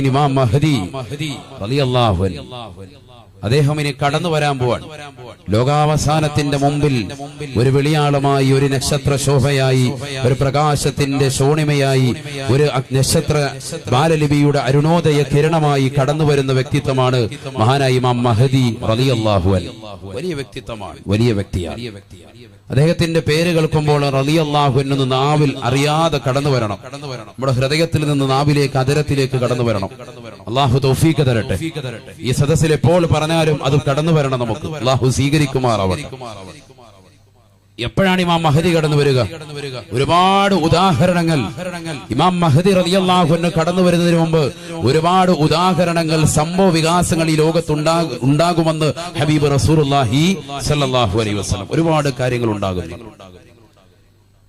ഇമാം മഹ്ദി റളിയല്ലാഹു അൻഹു അദ്ദേഹം ഇനി കടന്നു വരാൻ പോവാൻ. ലോകാവസാനത്തിന്റെ മുമ്പിൽ ഒരു വെളിയാളമായി, ഒരു നക്ഷത്ര ശോഭയായി, ഒരു പ്രകാശത്തിന്റെ ശോണിമയായി, ഒരു നക്ഷത്ര ബാലലിപിയുടെ അരുണോദയ കിരണമായി കടന്നു വരുന്ന വ്യക്തിത്വമാണ് മഹാനായ ഇമാം മഹ്ദി റളിയല്ലാഹു അൻഹു. വലിയ വ്യക്തിത്വമാണ്, വലിയ വ്യക്തിയാണ്. അദ്ദേഹത്തിന്റെ പേര് കേൾക്കുമ്പോൾ റളിയല്ലാഹു അൻഹു നാവിൽ അറിയാതെ കടന്നു വരണം. നമ്മുടെ ഹൃദയത്തിൽ നിന്ന് നാവിലേക്ക്, അതരത്തിലേക്ക് കടന്നു വരണം. അള്ളാഹു തൗഫീഖ് തരട്ടെ. ഈ സദസ്സിൽ എപ്പോൾ പറഞ്ഞാലും അത് കടന്നു വരണം. നമുക്ക് അള്ളാഹു സ്വീകരിക്കുമാറാവട്ടെ. എപ്പോഴാണ് ഇമാം മഹ്ദി കടന്നു വരിക? ഒരുപാട് ഉദാഹരണങ്ങൾ ഇമാം മഹ്ദി റളിയല്ലാഹു അൻഹു കടന്നു വരുന്നതിന് മുമ്പ് ഒരുപാട് ഉദാഹരണങ്ങൾ, സംഭവ വികാസങ്ങൾ ഈ ലോകത്ത് ഉണ്ടാകുമെന്ന് ഹബീബ് റസൂലുള്ളാഹി സ്വല്ലല്ലാഹു അലൈഹി വസല്ലം ഒരുപാട് കാര്യങ്ങൾ ഉണ്ടാകുന്നു.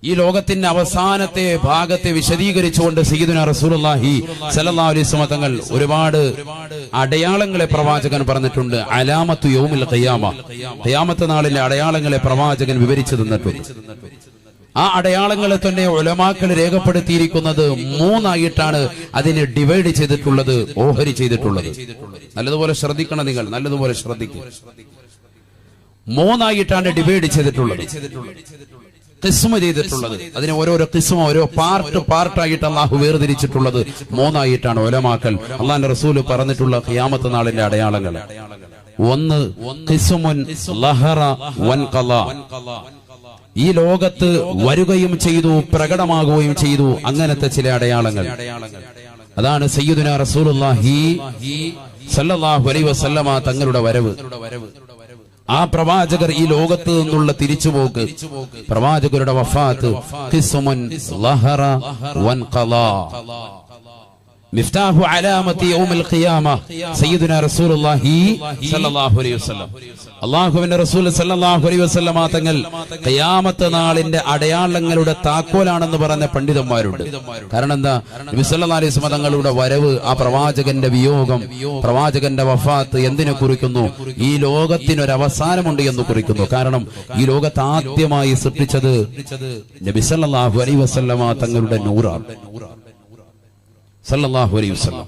ഈ ലോകത്തിന്റെ അവസാനത്തെ ഭാഗത്തെ വിശദീകരിച്ചുകൊണ്ട് സയ്യിദുനാ റസൂലുള്ളാഹി സ്വല്ലല്ലാഹു അലൈഹി വസല്ലം തങ്ങൾ ഒരുപാട് അടയാളങ്ങളെ പ്രവാചകൻ പറഞ്ഞിട്ടുണ്ട്. അലാമത്തു യൗമിൽ ഖിയാമ, ഖിയാമത്ത് നാളിലെ അടയാളങ്ങളെ പ്രവാചകൻ വിവരിച്ചു തന്നിട്ടുണ്ട്. ആ അടയാളങ്ങളെ തന്നെ ഉലമാക്കൾ രേഖപ്പെടുത്തിയിരിക്കുന്നത് മൂന്നായിട്ടാണ് അതിനെ ഡിവൈഡ് ചെയ്തിട്ടുള്ളത്, ഓഹരി ചെയ്തിട്ടുള്ളത്. നല്ലതുപോലെ ശ്രദ്ധിക്കണം, നിങ്ങൾ നല്ലതുപോലെ ശ്രദ്ധിക്കുക. മൂന്നായിട്ടാണ് ഡിവൈഡ് ചെയ്തിട്ടുള്ളത്, ഖിസ്മ ചെയ്തിട്ടുള്ളത്. അതിനെ ഓരോരോ ഖിസ്മ, ഓരോ പാർട്ടായിട്ട് അള്ളാഹു വേർതിരിച്ചിട്ടുള്ളത് മൂന്നായിട്ടാണ് ഉലമാക്കൾ. അള്ളാഹുവിന്റെ റസൂല് പറഞ്ഞിട്ടുള്ള ഖിയാമത്ത് നാളിന്റെ അടയാളങ്ങൾ. ഒന്ന് ഖിസ്മുൻ ലഹറ വൻഖള, ഈ ലോകത്ത് വരികയും ചെയ്തു, പ്രകടമാകുകയും ചെയ്തു, അങ്ങനത്തെ ചില അടയാളങ്ങൾ. അതാണ് സയ്യിദുനാ റസൂലുള്ളാഹി സ്വല്ലല്ലാഹു അലൈഹി വസല്ലമ തങ്ങളുടെ വരവ്. ആ പ്രവാചകർ ഈ ലോകത്ത് നിന്നുള്ള തിരിച്ചുപോക്ക്, പ്രവാചകരുടെ വഫാത്ത്. ഖിസ്മുൻ ലഹറ വൻഖള, മിഫ്താഹു അലാമത്തി യൗമിൽ ഖിയാമ സയ്യിദുനാ റസൂലുള്ളാഹി സ്വല്ലല്ലാഹു അലൈഹി വസല്ലം. അല്ലാഹുവിന്റെ റസൂൽ സ്വല്ലല്ലാഹു അലൈഹി വസല്ലം തങ്ങൾ ഖിയാമത്ത് നാളിന്റെ അടയാളങ്ങളുടെ താക്കോലാണെന്ന് പറഞ്ഞ പണ്ഡിതന്മാരുണ്ട്. കാരണം എന്താ? നബി സല്ലല്ലാഹു അലൈഹി വസല്ലം തങ്ങളുടെ വരവ്, ആ പ്രവാചകന്റെ വിയോഗം, പ്രവാചകന്റെ വഫാത്ത് എന്തിനെ കുറിക്കുന്നു? ഈ ലോകത്തിനൊരു അവസാനമുണ്ട് എന്ന് കുറിക്കുന്നു. കാരണം ഈ ലോകത്ത് ആദ്യമായി സൃഷ്ടിച്ചത് നബി സല്ലല്ലാഹു അലൈഹി വസല്ലം തങ്ങളുടെ നൂറാണ്. സല്ലല്ലാഹു അലൈഹി വസല്ലം.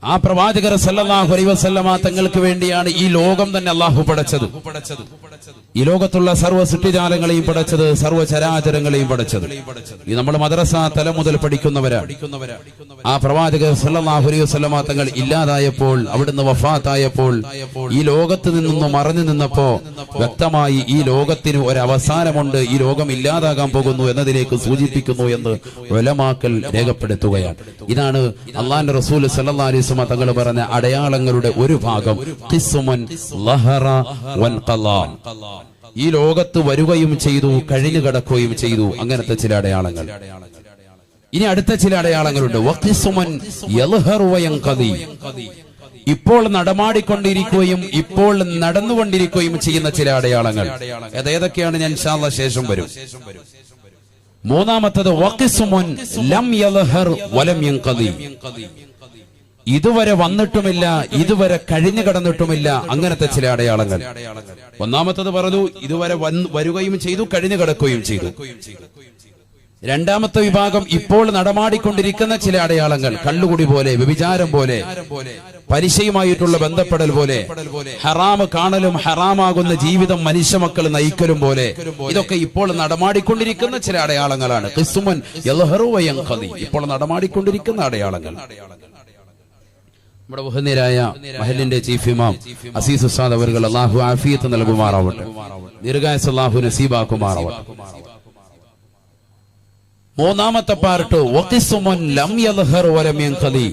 ആ പ്രവാചകർ സല്ലല്ലാഹു അലൈഹി വസല്ലം തങ്ങൾക്ക് വേണ്ടിയാണ് ഈ ലോകം തന്നെ അല്ലാഹു പടച്ചത്. ഈ ലോകത്തുള്ള സർവ്വ സൃഷ്ടിജാലങ്ങളെയും പടച്ചത്, സർവ്വ ചരാചരങ്ങളെയും പടച്ചത്. ഈ നമ്മൾ മദ്രസ തലം മുതൽ പഠിക്കുന്നവരാണ്. ആ പ്രവാചകർ സല്ലല്ലാഹു അലൈഹി വസല്ലം തങ്ങൾ ഇല്ലാതായപ്പോൾ, അവിടുന്ന് വഫാത്തായപ്പോൾ, ഈ ലോകത്ത് നിന്നും മറഞ്ഞു നിന്നപ്പോ വ്യക്തമായി ഈ ലോകത്തിന് ഒരു അവസാനമുണ്ട്, ഈ ലോകം ഇല്ലാതാകാൻ പോകുന്നു എന്നതിലേക്ക് സൂചിപ്പിക്കുന്നു എന്ന് ഉലമാക്കൾ രേഖപ്പെടുത്തുകയാണ്. ഇതാണ് അല്ലാഹുവിന്റെ റസൂൽ സല്ലല്ലാഹു അലൈഹി വസല്ലം തങ്ങൾ പറഞ്ഞ അടയാളങ്ങളുടെ ഒരു ഭാഗം. ഖിസ്മുൻ ലഹറ വൻഖള, ഈ ലോകത്ത് വരികയും ചെയ്തു, കഴിഞ്ഞു കിടക്കുകയും ചെയ്തു, അങ്ങനത്തെ ചില അടയാളങ്ങൾ. ഇനി അടുത്ത ചില അടയാളങ്ങളുണ്ട്. വഖിസ്മുൻ യൽഹറു വയൻഖദി, ഇപ്പോൾ നടമാടിക്കൊണ്ടിരിക്കുകയും ഇപ്പോൾ നടന്നുകൊണ്ടിരിക്കുകയും ചെയ്യുന്ന ചില അടയാളങ്ങൾ. ഏതൊക്കെയാണ് ഞാൻ ഇൻഷാ അല്ലാഹ് ശേഷം വരും. മൂന്നാമത്തത് വഖിസ്മുൻ ലം യൽഹർ വലം യൻഖദി, ഇതുവരെ വന്നിട്ടുമില്ല, ഇതുവരെ കഴിഞ്ഞു കടന്നിട്ടുമില്ല, അങ്ങനത്തെ ചില അടയാളങ്ങൾ. ഒന്നാമത്തത് പറഞ്ഞു, ഇതുവരെ വരികയും ചെയ്തു, കഴിഞ്ഞു കിടക്കുകയും ചെയ്തു. രണ്ടാമത്തെ വിഭാഗം ഇപ്പോൾ നടമാടിക്കൊണ്ടിരിക്കുന്ന ചില അടയാളങ്ങൾ. കള്ളുകുടി പോലെ, വ്യഭിചാരം പോലെ, പലിശയുമായിട്ടുള്ള ബന്ധപ്പെടൽ പോലെ, ഹറാമ് കാണലും ഹറാമാകുന്ന ജീവിതം മനുഷ്യമക്കൾ നയിക്കലും പോലെ, ഇതൊക്കെ ഇപ്പോൾ നടമാടിക്കൊണ്ടിരിക്കുന്ന ചില അടയാളങ്ങളാണ്. ഖിസ്മുൻ യൽഹറു വയൻഖദി, ഇപ്പോൾ നടമാടിക്കൊണ്ടിരിക്കുന്ന അടയാളങ്ങൾ. നമ്മുടെ ബഹുനിരായ മഹലിന്റെ ചീഫ് ഇമാം അസീസ് ഉസ്താദ് അവர்கள் അല്ലാഹു ആഫിയത്ത് നൽകുമാറാവട്ടെ, ദീർഘായുസ്സ് അല്ലാഹു നസീബാക്കുമാറാവട്ടെ. മൂന്നാമത്തെ പാർട്ട് വഖിസ്മുൻ ലം യൽഹർ വലം യൻഖദി,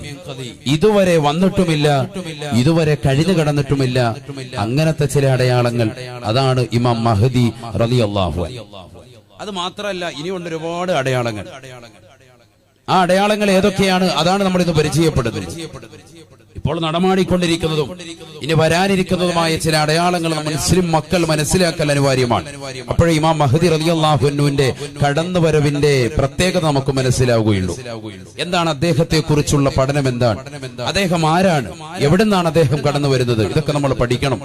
ഇതുവരെ വന്നിട്ടുമില്ല, ഇതുവരെ കഴിഞ്ഞു കടന്നിട്ടുമില്ല, അങ്ങനത്തെ ചില അടയാളങ്ങൾ. അതാണ് ഇമാം മഹ്ദി റളിയല്ലാഹു അൻഹു. അത് മാത്രമല്ല, ഇനിയുണ്ട് ഒരുപാട് അടയാളങ്ങൾ. ആ അടയാളങ്ങൾ ഏതൊക്കെയാണ്? അതാണ് നമ്മൾ ഇന്ന് പരിചയപ്പെടുന്നത്. ഇപ്പോൾ നടമാടിക്കൊണ്ടിരിക്കുന്നതും ഇനി വരാനിരിക്കുന്നതുമായ ചില അടയാളങ്ങൾ മുസ്ലിം മക്കൾ മനസ്സിലാക്കൽ അനിവാര്യമാണ്. അപ്പോഴേ ഇമാം മഹ്ദി റളിയല്ലാഹു അൻഹുവിന്റെ കടന്നുവരവിന്റെ പ്രത്യേകത നമുക്ക് മനസ്സിലാവുകയുള്ളൂ. എന്താണ് അദ്ദേഹത്തെ കുറിച്ചുള്ള പഠനം? എന്താണ് അദ്ദേഹം? ആരാണ്? എവിടുന്നാണ് അദ്ദേഹം കടന്നു വരുന്നത്? ഇതൊക്കെ നമ്മൾ പഠിക്കണം.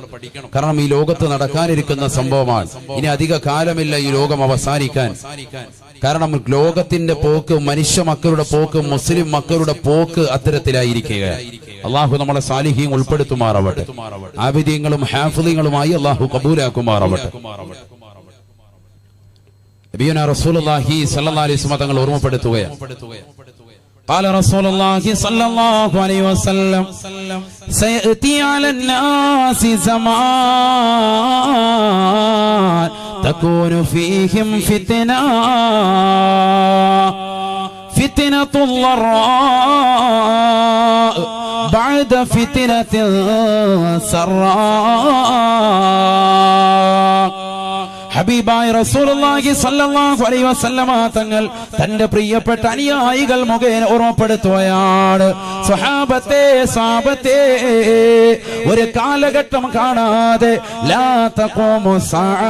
കാരണം ഈ ലോകത്ത് നടക്കാനിരിക്കുന്ന സംഭവമാണ്. ഇനി അധിക കാലമില്ല ഈ ലോകം അവസാനിക്കാൻ. കാരണം ലോകത്തിന്റെ പോക്ക്, മനുഷ്യ മക്കളുടെ പോക്ക്, മുസ്ലിം മക്കളുടെ പോക്ക് അത്തരത്തിലായിരിക്കുക. അള്ളാഹു നമ്മളെ സാലിഹീൻ ഉൾപ്പെടുത്തുമാറാവട്ടെ. ആബിദീങ്ങളും ഹാഫിളീങ്ങളുമായി അള്ളാഹു കബൂലാക്കുമാറാവട്ടെ. നബിയുനാ റസൂലുള്ളാഹി സ്വല്ലല്ലാഹു അലൈഹി വസല്ലം തങ്ങൾ ഓർമ്മപ്പെടുത്തുകയാണ്. قال رسول الله صلى الله عليه وسلم سيأتي على الناس زمان تكون فيهم فتنة الضراء بعد فتنة السراء. ഹബീബായ റസൂലുള്ളാഹി സ്വല്ലല്ലാഹു അലൈഹി വസല്ലമ തങ്ങൾ തന്റെ പ്രിയപ്പെട്ട അനുയായികൾ മുഖേന ഓർമ്മപ്പെടുത്തുകയാണ്. സ്വഹാബത്തെ ഒരു കാലഘട്ടം കാണാതെ ലാ തഖൂമു സഅ,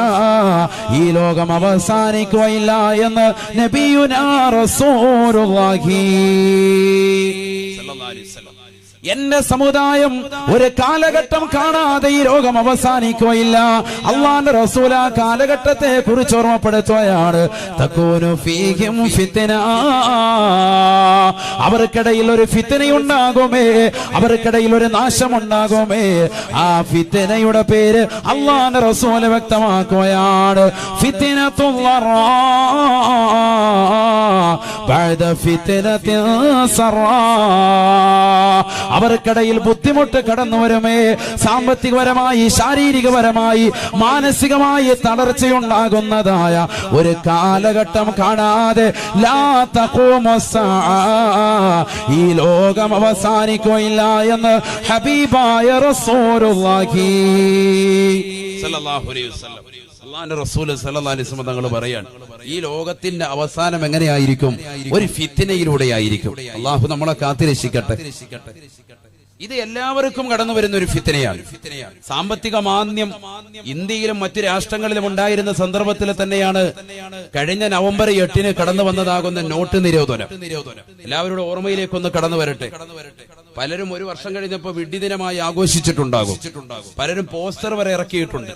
ഈ ലോകം അവസാനിക്കുകയില്ല എന്ന് നബിയുനാ റസൂലുള്ളാഹി സ്വല്ലല്ലാഹു അലൈഹി വസല്ലം. എന്റെ സമുദായം ഒരു കാലഘട്ടം കാണാതെ ഈ ലോകം അവസാനിക്കുകയില്ല. അള്ളാന്റെ റസൂൽ ആ കാലഘട്ടത്തെ കുറിച്ച് ഓർമ്മപ്പെടുത്തുകയാണ്. തകൂനു ഫീഹിം ഫിത്ന, അവർക്കിടയിൽ ഒരു ഫിത്നയുണ്ടാകുമേ, അവർക്കിടയിൽ ഒരു നാശമുണ്ടാകുമേ. ആ ഫിത്നയുടെ പേര് അള്ളാന്റെ റസൂൽ വ്യക്തമാക്കുകയാണ്. ഫിത്നത്തുൽ ളറാ ബഅദ ഫിത്നത്തിൻ സറാ, അവർക്കിടയിൽ ബുദ്ധിമുട്ട് കടന്നു വരുമേ. സാമ്പത്തികപരമായി, ശാരീരികപരമായി, മാനസികമായി തളർച്ചയുണ്ടാകുന്നതായ ഒരു കാലഘട്ടം കാണാതെ ലാ തഖൂമു സഅ, ഈ ലോകം അവസാനിക്കുകയില്ല എന്ന് ഹബീബായ റസൂലുള്ളാഹി സ്വല്ലല്ലാഹു അലൈഹി വസല്ലം. അല്ലാഹുവിന്റെ റസൂൽ സ്വല്ലല്ലാഹു അലൈഹി വസല്ലം തങ്ങൾ പറയാണ്, ഈ ലോകത്തിന്റെ അവസാനം എങ്ങനെയായിരിക്കും? ഒരു ഫിത്നയിലൂടെയായിരിക്കും. അള്ളാഹു നമ്മളെ കാത്തിരക്ഷിക്കട്ടെ. ഇത് എല്ലാവർക്കും കടന്നു വരുന്ന ഒരു ഫിത്നയാണ്. സാമ്പത്തിക മാന്ദ്യം ഇന്ത്യയിലും മറ്റു രാഷ്ട്രങ്ങളിലും ഉണ്ടായിരുന്ന സന്ദർഭത്തിൽ തന്നെയാണ് കഴിഞ്ഞ നവംബർ 8 കടന്നു വന്നതാകുന്ന നോട്ട് നിരോധനം. എല്ലാവരുടെ ഓർമ്മയിലേക്കൊന്ന് കടന്നു വരട്ടെ. പലരും ഒരു വർഷം കഴിഞ്ഞപ്പോ വിഡ്ഢിദിനമായി ആഘോഷിച്ചിട്ടുണ്ടാകും. പലരും പോസ്റ്റർ വരെ ഇറക്കിയിട്ടുണ്ട്.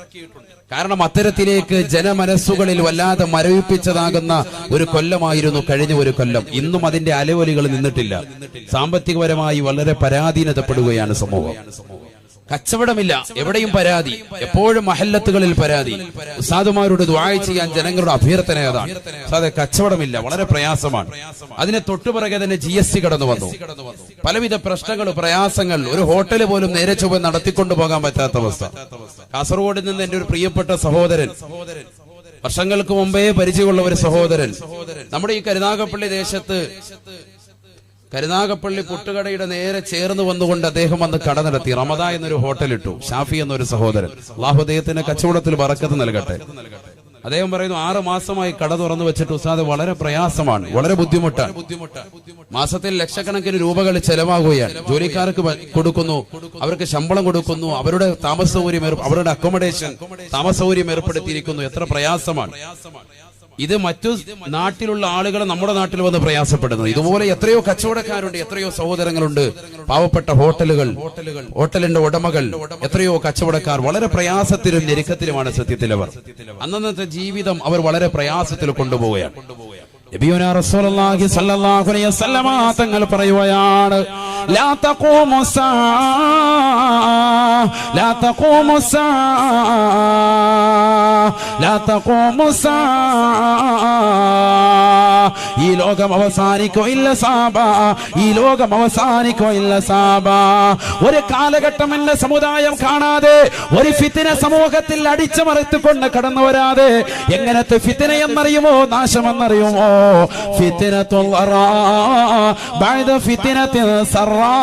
കാരണം അത്തരത്തിലേക്ക് ജനമനസ്സുകളിൽ വല്ലാതെ മരവിപ്പിച്ചതാകുന്ന ഒരു കൊല്ലമായിരുന്നു കഴിഞ്ഞ ഒരു കൊല്ലം. ഇന്നും അതിന്റെ അലവലികൾ നിന്നിട്ടില്ല. സാമ്പത്തികപരമായി വളരെ പരാധീനതപ്പെടുകയാണ് സമൂഹം. കച്ചവടമില്ല, എവിടെയും പരാതി, എപ്പോഴും മഹല്ലത്തുകളിൽ പരാതി. ഉസ്താദുമാരോട് ദുആ ചെയ്യാൻ ജനങ്ങളുടെ അഭ്യർത്ഥന അതാണ്. ഉസ്താദേ, കച്ചവടമില്ല, വളരെ പ്രയാസമാണ്. അതിനെ തൊട്ടുപിറകെ തന്നെ GST കടന്നു വന്നു. പലവിധ പ്രശ്നങ്ങൾ, പ്രയാസങ്ങൾ. ഒരു ഹോട്ടൽ പോലും നേരെ ചൊവ്വെ നടത്തിക്കൊണ്ടു പോകാൻ പറ്റാത്ത അവസ്ഥ. കാസർഗോഡ് നിന്ന് എന്റെ ഒരു പ്രിയപ്പെട്ട സഹോദരൻ, വർഷങ്ങൾക്ക് മുമ്പേ പരിചയമുള്ള ഒരു സഹോദരൻ, നമ്മുടെ ഈ കരുനാഗപ്പള്ളി ദേശത്ത് കരുനാഗപ്പള്ളി പുട്ടുകടയുടെ നേരെ ചേർന്ന് വന്നുകൊണ്ട് അദ്ദേഹം വന്ന് കട നടത്തി. റമദ എന്നൊരു ഹോട്ടൽ ഇട്ടു. ഷാഫി എന്നൊരു സഹോദരൻ, അല്ലാഹു അദ്ദേഹത്തിന് കച്ചവടത്തിൽ ബറക്കത്ത് നൽകട്ടെ. അദ്ദേഹം പറയുന്നു, 6 മാസമായി കട തുറന്നു വെച്ചിട്ട് ഉസ്താദ് വളരെ പ്രയാസമാണ്, വളരെ ബുദ്ധിമുട്ടാണ്. മാസത്തിൽ ലക്ഷക്കണക്കിന് രൂപകൾ ചെലവാകുകയാണ്. ജോലിക്കാർക്ക് കൊടുക്കുന്നു, അവർക്ക് ശമ്പളം കൊടുക്കുന്നു, അവരുടെ താമസ സൗകര്യം, അവരുടെ അക്കോമഡേഷൻ, താമസ സൗകര്യം ഏർപ്പെടുത്തിയിരിക്കുന്നു. എത്ര പ്രയാസമാണ് ഇത്. മറ്റു നാട്ടിലുള്ള ആളുകൾ നമ്മുടെ നാട്ടിൽ വന്ന് പ്രയാസപ്പെടുന്നു. ഇതുപോലെ എത്രയോ കച്ചവടക്കാരുണ്ട്, എത്രയോ സഹോദരങ്ങളുണ്ട്. പാവപ്പെട്ട ഹോട്ടലിന്റെ ഉടമകൾ, എത്രയോ കച്ചവടക്കാർ വളരെ പ്രയാസത്തിലും ഞെരുക്കത്തിലുമാണ് സത്യത്തിൽ അവർ. അന്നത്തെ ജീവിതം അവർ വളരെ പ്രയാസത്തിൽ കൊണ്ടുപോവുകയാണ്. നബിയുനാ റസൂലുള്ളാഹി സ്വല്ലല്ലാഹു അലൈഹി വസല്ലമ തങ്ങൾ പറയുകയാണ്, ലാ തഖൂമു സഅ, ലാ തഖൂമു സഅ, ലാ തഖൂമു സഅ, ഈ ലോകം അവസാനിക്കുകയില്ല സാബ, ഈ ലോകം അവസാനിക്കുകയില്ല സാബ. ഒരു കാലഘട്ടം എന്റെ സമുദായം കാണാതെ, ഒരു ഫിത്ന സമൂഹത്തിൽ അടിച്ചമർത്തിക്കൊണ്ട് കടന്നു വരാതെ. എങ്ങനത്തെ ഫിത്ന എന്നറിയുമോ? നാശമെന്നറിയുമോ? ഫിത്നത്തുൽ ളറാ ബഅദ ഫിത്നത്തിൻ സറാ.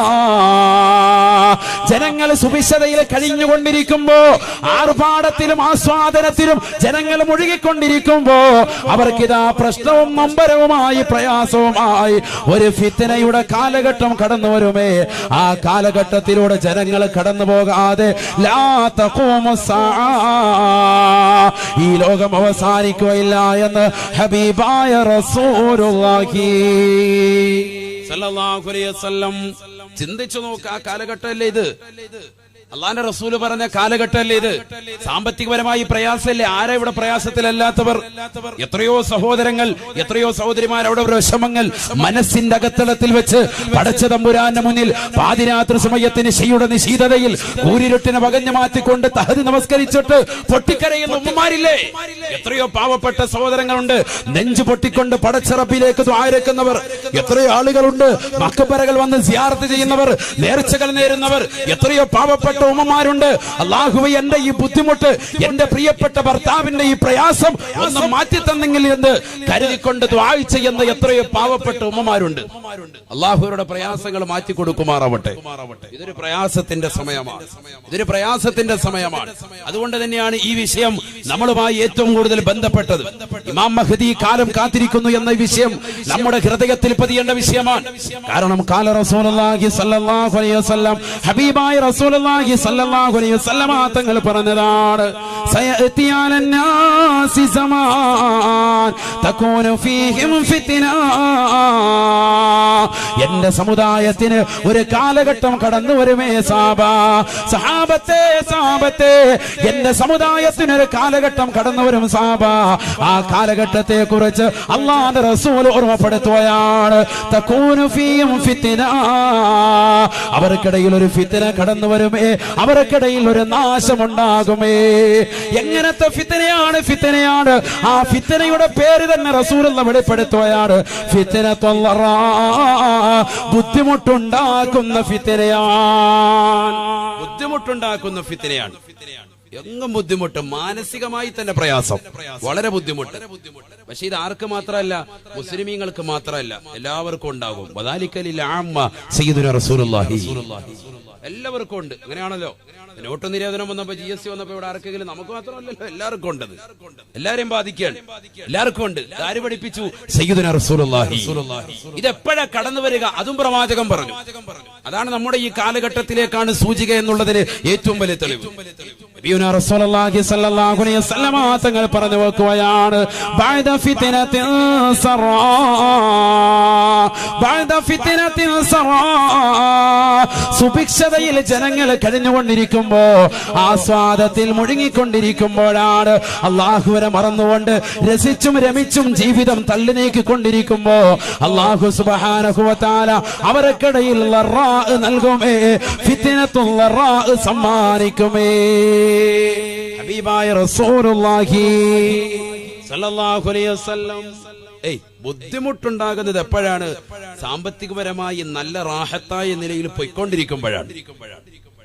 ജനങ്ങൾ സുഭിക്ഷതയിൽ കഴിഞ്ഞുകൊണ്ടിരിക്കുമ്പോ, ആർഭാടത്തിലും ആസ്വാദനത്തിലും ജനങ്ങൾ മുഴുകിക്കൊണ്ടിരിക്കുമ്പോ, അവർക്കിതാ പ്രശ്നവും നൊമ്പരവുമായി, പ്രയാസവുമായി ഒരു ഫിത്നയുടെ കാലഘട്ടം കടന്നു വരുമേ. ആ കാലഘട്ടത്തിലൂടെ ജനങ്ങൾ കടന്നു പോകാതെ ലാ തഖൂമു സഅ, ഈ ലോകം അവസാനിക്കുകയില്ല എന്ന് ഹബീബായ റസൂലുള്ളാഹി സ്വല്ലല്ലാഹു അലൈഹി വസല്ലം. ചിന്തിച്ചു നോക്ക്, ആ കാലഘട്ടമല്ലേ ഇത്. അള്ളാന്റെ റസൂല് പറഞ്ഞ കാലഘട്ടമല്ലേ ഇത്? സാമ്പത്തികപരമായി പ്രയാസമല്ലേ? ആരാ ഇവിടെ പ്രയാസത്തിലല്ലാത്തവർ? എത്രയോ സഹോദരങ്ങൾ, എത്രയോ സഹോദരിമാർ അവിടെ വിഷമങ്ങൾ മനസ്സിന്റെ അകത്തളത്തിൽ വെച്ച് പടച്ച തമ്പുരാന്റെ മുന്നിൽ പാതിരാത്രി സമയത്തിന് ശിയുടെ നിശീതതയിൽ കൂരിരുട്ടിനെ വകഞ്ഞു മാറ്റിക്കൊണ്ട് തഹദ് നമസ്കരിച്ചിട്ട് പൊട്ടിക്കരയുന്ന ഉമ്മമാരില്ലേ? എത്രയോ പാവപ്പെട്ട സഹോദരങ്ങളുണ്ട് നെഞ്ചു പൊട്ടിക്കൊണ്ട് പടച്ചറപ്പിലേക്ക് ദ്വാരക്കുന്നവർ. എത്രയോ ആളുകളുണ്ട് മക്കബറകൾ വന്ന് സിയാറത്ത് ചെയ്യുന്നവർ, നേർച്ചകൾ നേരുന്നവർ. എത്രയോ പാവപ്പെട്ട ഉമ്മമാരുണ്ട്. അല്ലാഹുവേ, എന്റെ ഈ ബുദ്ധിമുട്ട്, എന്റെ പ്രിയപ്പെട്ട ഭർത്താവിന്റെ ഈ പ്രയാസം ഒന്ന് മാറ്റി തന്നെങ്കിൽ എന്ന് കരുതിക്കൊണ്ട് ദുആ ചെയ്യുന്ന എത്രയോ പാവപ്പെട്ട ഉമ്മമാരുണ്ട്. അല്ലാഹുവരുടെ പ്രയാസങ്ങൾ മാറ്റി കൊടുക്കുമാറാവട്ടെ. ഇതൊരു പ്രയാസത്തിന്റെ സമയമാണ്, ഇതൊരു പ്രയാസത്തിന്റെ സമയമാണ്. അതുകൊണ്ട് തന്നെയാണ് ഈ വിഷയം നമ്മളുമായി ഏറ്റവും കൂടുതൽ ബന്ധപ്പെട്ടത്. ഇമാം മഹ്ദി കാലം കാത്തിരിക്കുന്നു എന്ന വിഷയം നമ്മുടെ ഹൃദയത്തിൽ പതിയേണ്ട വിഷയമാണ്. കാരണം കാല റസൂലുള്ളാഹി സ്വല്ലല്ലാഹു അലൈഹി വസല്ലം, ഹബീബായ റസൂലുള്ളാഹി സ്വല്ലല്ലാഹു അലൈഹി വസല്ലം തങ്ങൾ പറഞ്ഞതാണ്, സയഅതി അലന്നാസി സമാൻ തകൂനു ഫീഹിം ഫിത്ന. എന്റെ സമുദായത്തിന് ഒരു കാലഘട്ടം കടന്നു വരുമേ സഹാബത്തെ, എന്റെ സമുദായത്തിന് ഒരു കാലഘട്ടം കടന്നു വരും സഹാബ. ആ കാലഘട്ടത്തെ കുറിച്ച് അല്ലാഹുവിന്റെ റസൂൽ ഓർമ്മപ്പെടുത്തുകയാണ്. തകൂനു ഫീഹിം ഫിത്ന, അവർക്കിടയിൽ ഒരു ഫിത്ന കടന്നു വരുമേ, അവർക്കിടയിൽ ഒരു നാശമുണ്ടാകുമേ. എങ്ങനത്തെ ഫിത്നയാണ്? ഫിത്നയാണ് ആ ഫിത്നയുടെ പേര് തന്നെ റസൂലുള്ള വെളിപ്പെടുത്തുകയാണ്. ഫിത്നത്തുല്ലറാ, ബുദ്ധിമുട്ടുണ്ടാക്കുന്ന ഫിത്നയാണ്, ബുദ്ധിമുട്ടുണ്ടാക്കുന്ന ഫിത്നയാണ്. എങ്ങും ബുദ്ധിമുട്ട്, മാനസികമായി തന്നെ പ്രയാസം, വളരെ ബുദ്ധിമുട്ട്. പക്ഷെ ഇത് ആർക്ക് മാത്രമല്ല, മുസ്ലിമീങ്ങൾക്ക് മാത്രമല്ല, എല്ലാവർക്കും ഉണ്ടാകും. വദാലിക്കലിൽ ആമ്മ സയ്യിദുനാ റസൂലുള്ളാഹി, എല്ലാവർക്കും ഉണ്ട്. അങ്ങനെയാണല്ലോ. നോട്ട് നിരോധനം വന്നപ്പോ, GST വന്നപ്പോ ഇവിടെ ആർക്കെങ്കിലും, നമുക്ക് മാത്രമല്ലല്ലോ, എല്ലാവർക്കും ഉണ്ടത്. എല്ലാരെയും ബാധിക്കുകയാണ്, എല്ലാവർക്കും ഉണ്ട്. ആര് പഠിപ്പിച്ചു? സയ്യിദുനാ റസൂലുള്ളാഹി. ഇതെപ്പോഴാ കടന്നു വരിക? അതും പ്രവാചകൻ പറഞ്ഞു. അതാണ് നമ്മുടെ ഈ കാലഘട്ടത്തിലേക്കാണ് സൂചിക എന്നുള്ളതിന് ഏറ്റവും വലിയ തെളിവ്. നബിയുനാ റസൂലുള്ളാഹി സ്വല്ലല്ലാഹു അലൈഹി വസല്ലം തങ്ങൾ പറഞ്ഞു വെക്കുകയാണ്, ബഅദ ഫിത്നത്തിൻ സറാ, ബഅദ ഫിത്നത്തിൻ സറാ. സുഭിക്ഷതയിൽ ജനങ്ങൾ കഴിഞ്ഞുകൊണ്ടിരിക്കുമ്പോ, ആസ്വാദത്തിൽ മുഴുങ്ങിക്കൊണ്ടിരിക്കുമ്പോഴാണ്, അല്ലാഹുവിനെ മറന്നുകൊണ്ട് രസിച്ചും രമിച്ചും ജീവിതം തള്ളി നീക്കിക്കൊണ്ടിരിക്കുമ്പോ അല്ലാഹു സുബ്ഹാനഹു വ തആല അവർക്കിടയിൽ ലറാ നൽകുമേ, ഫിത്നത്തുൽ ലറാ സമ്മാനിക്കുമേ. ഹബീബായ റസൂലുള്ളാഹി സ്വല്ലല്ലാഹു അലൈഹി വസല്ലം, ബുദ്ധിമുട്ടുണ്ടാകുന്നത് എപ്പോഴാണ്? സാമ്പത്തികപരമായി നല്ല റാഹത്തായ നിലയിൽ പോയിക്കൊണ്ടിരിക്കുമ്പോഴാണ്.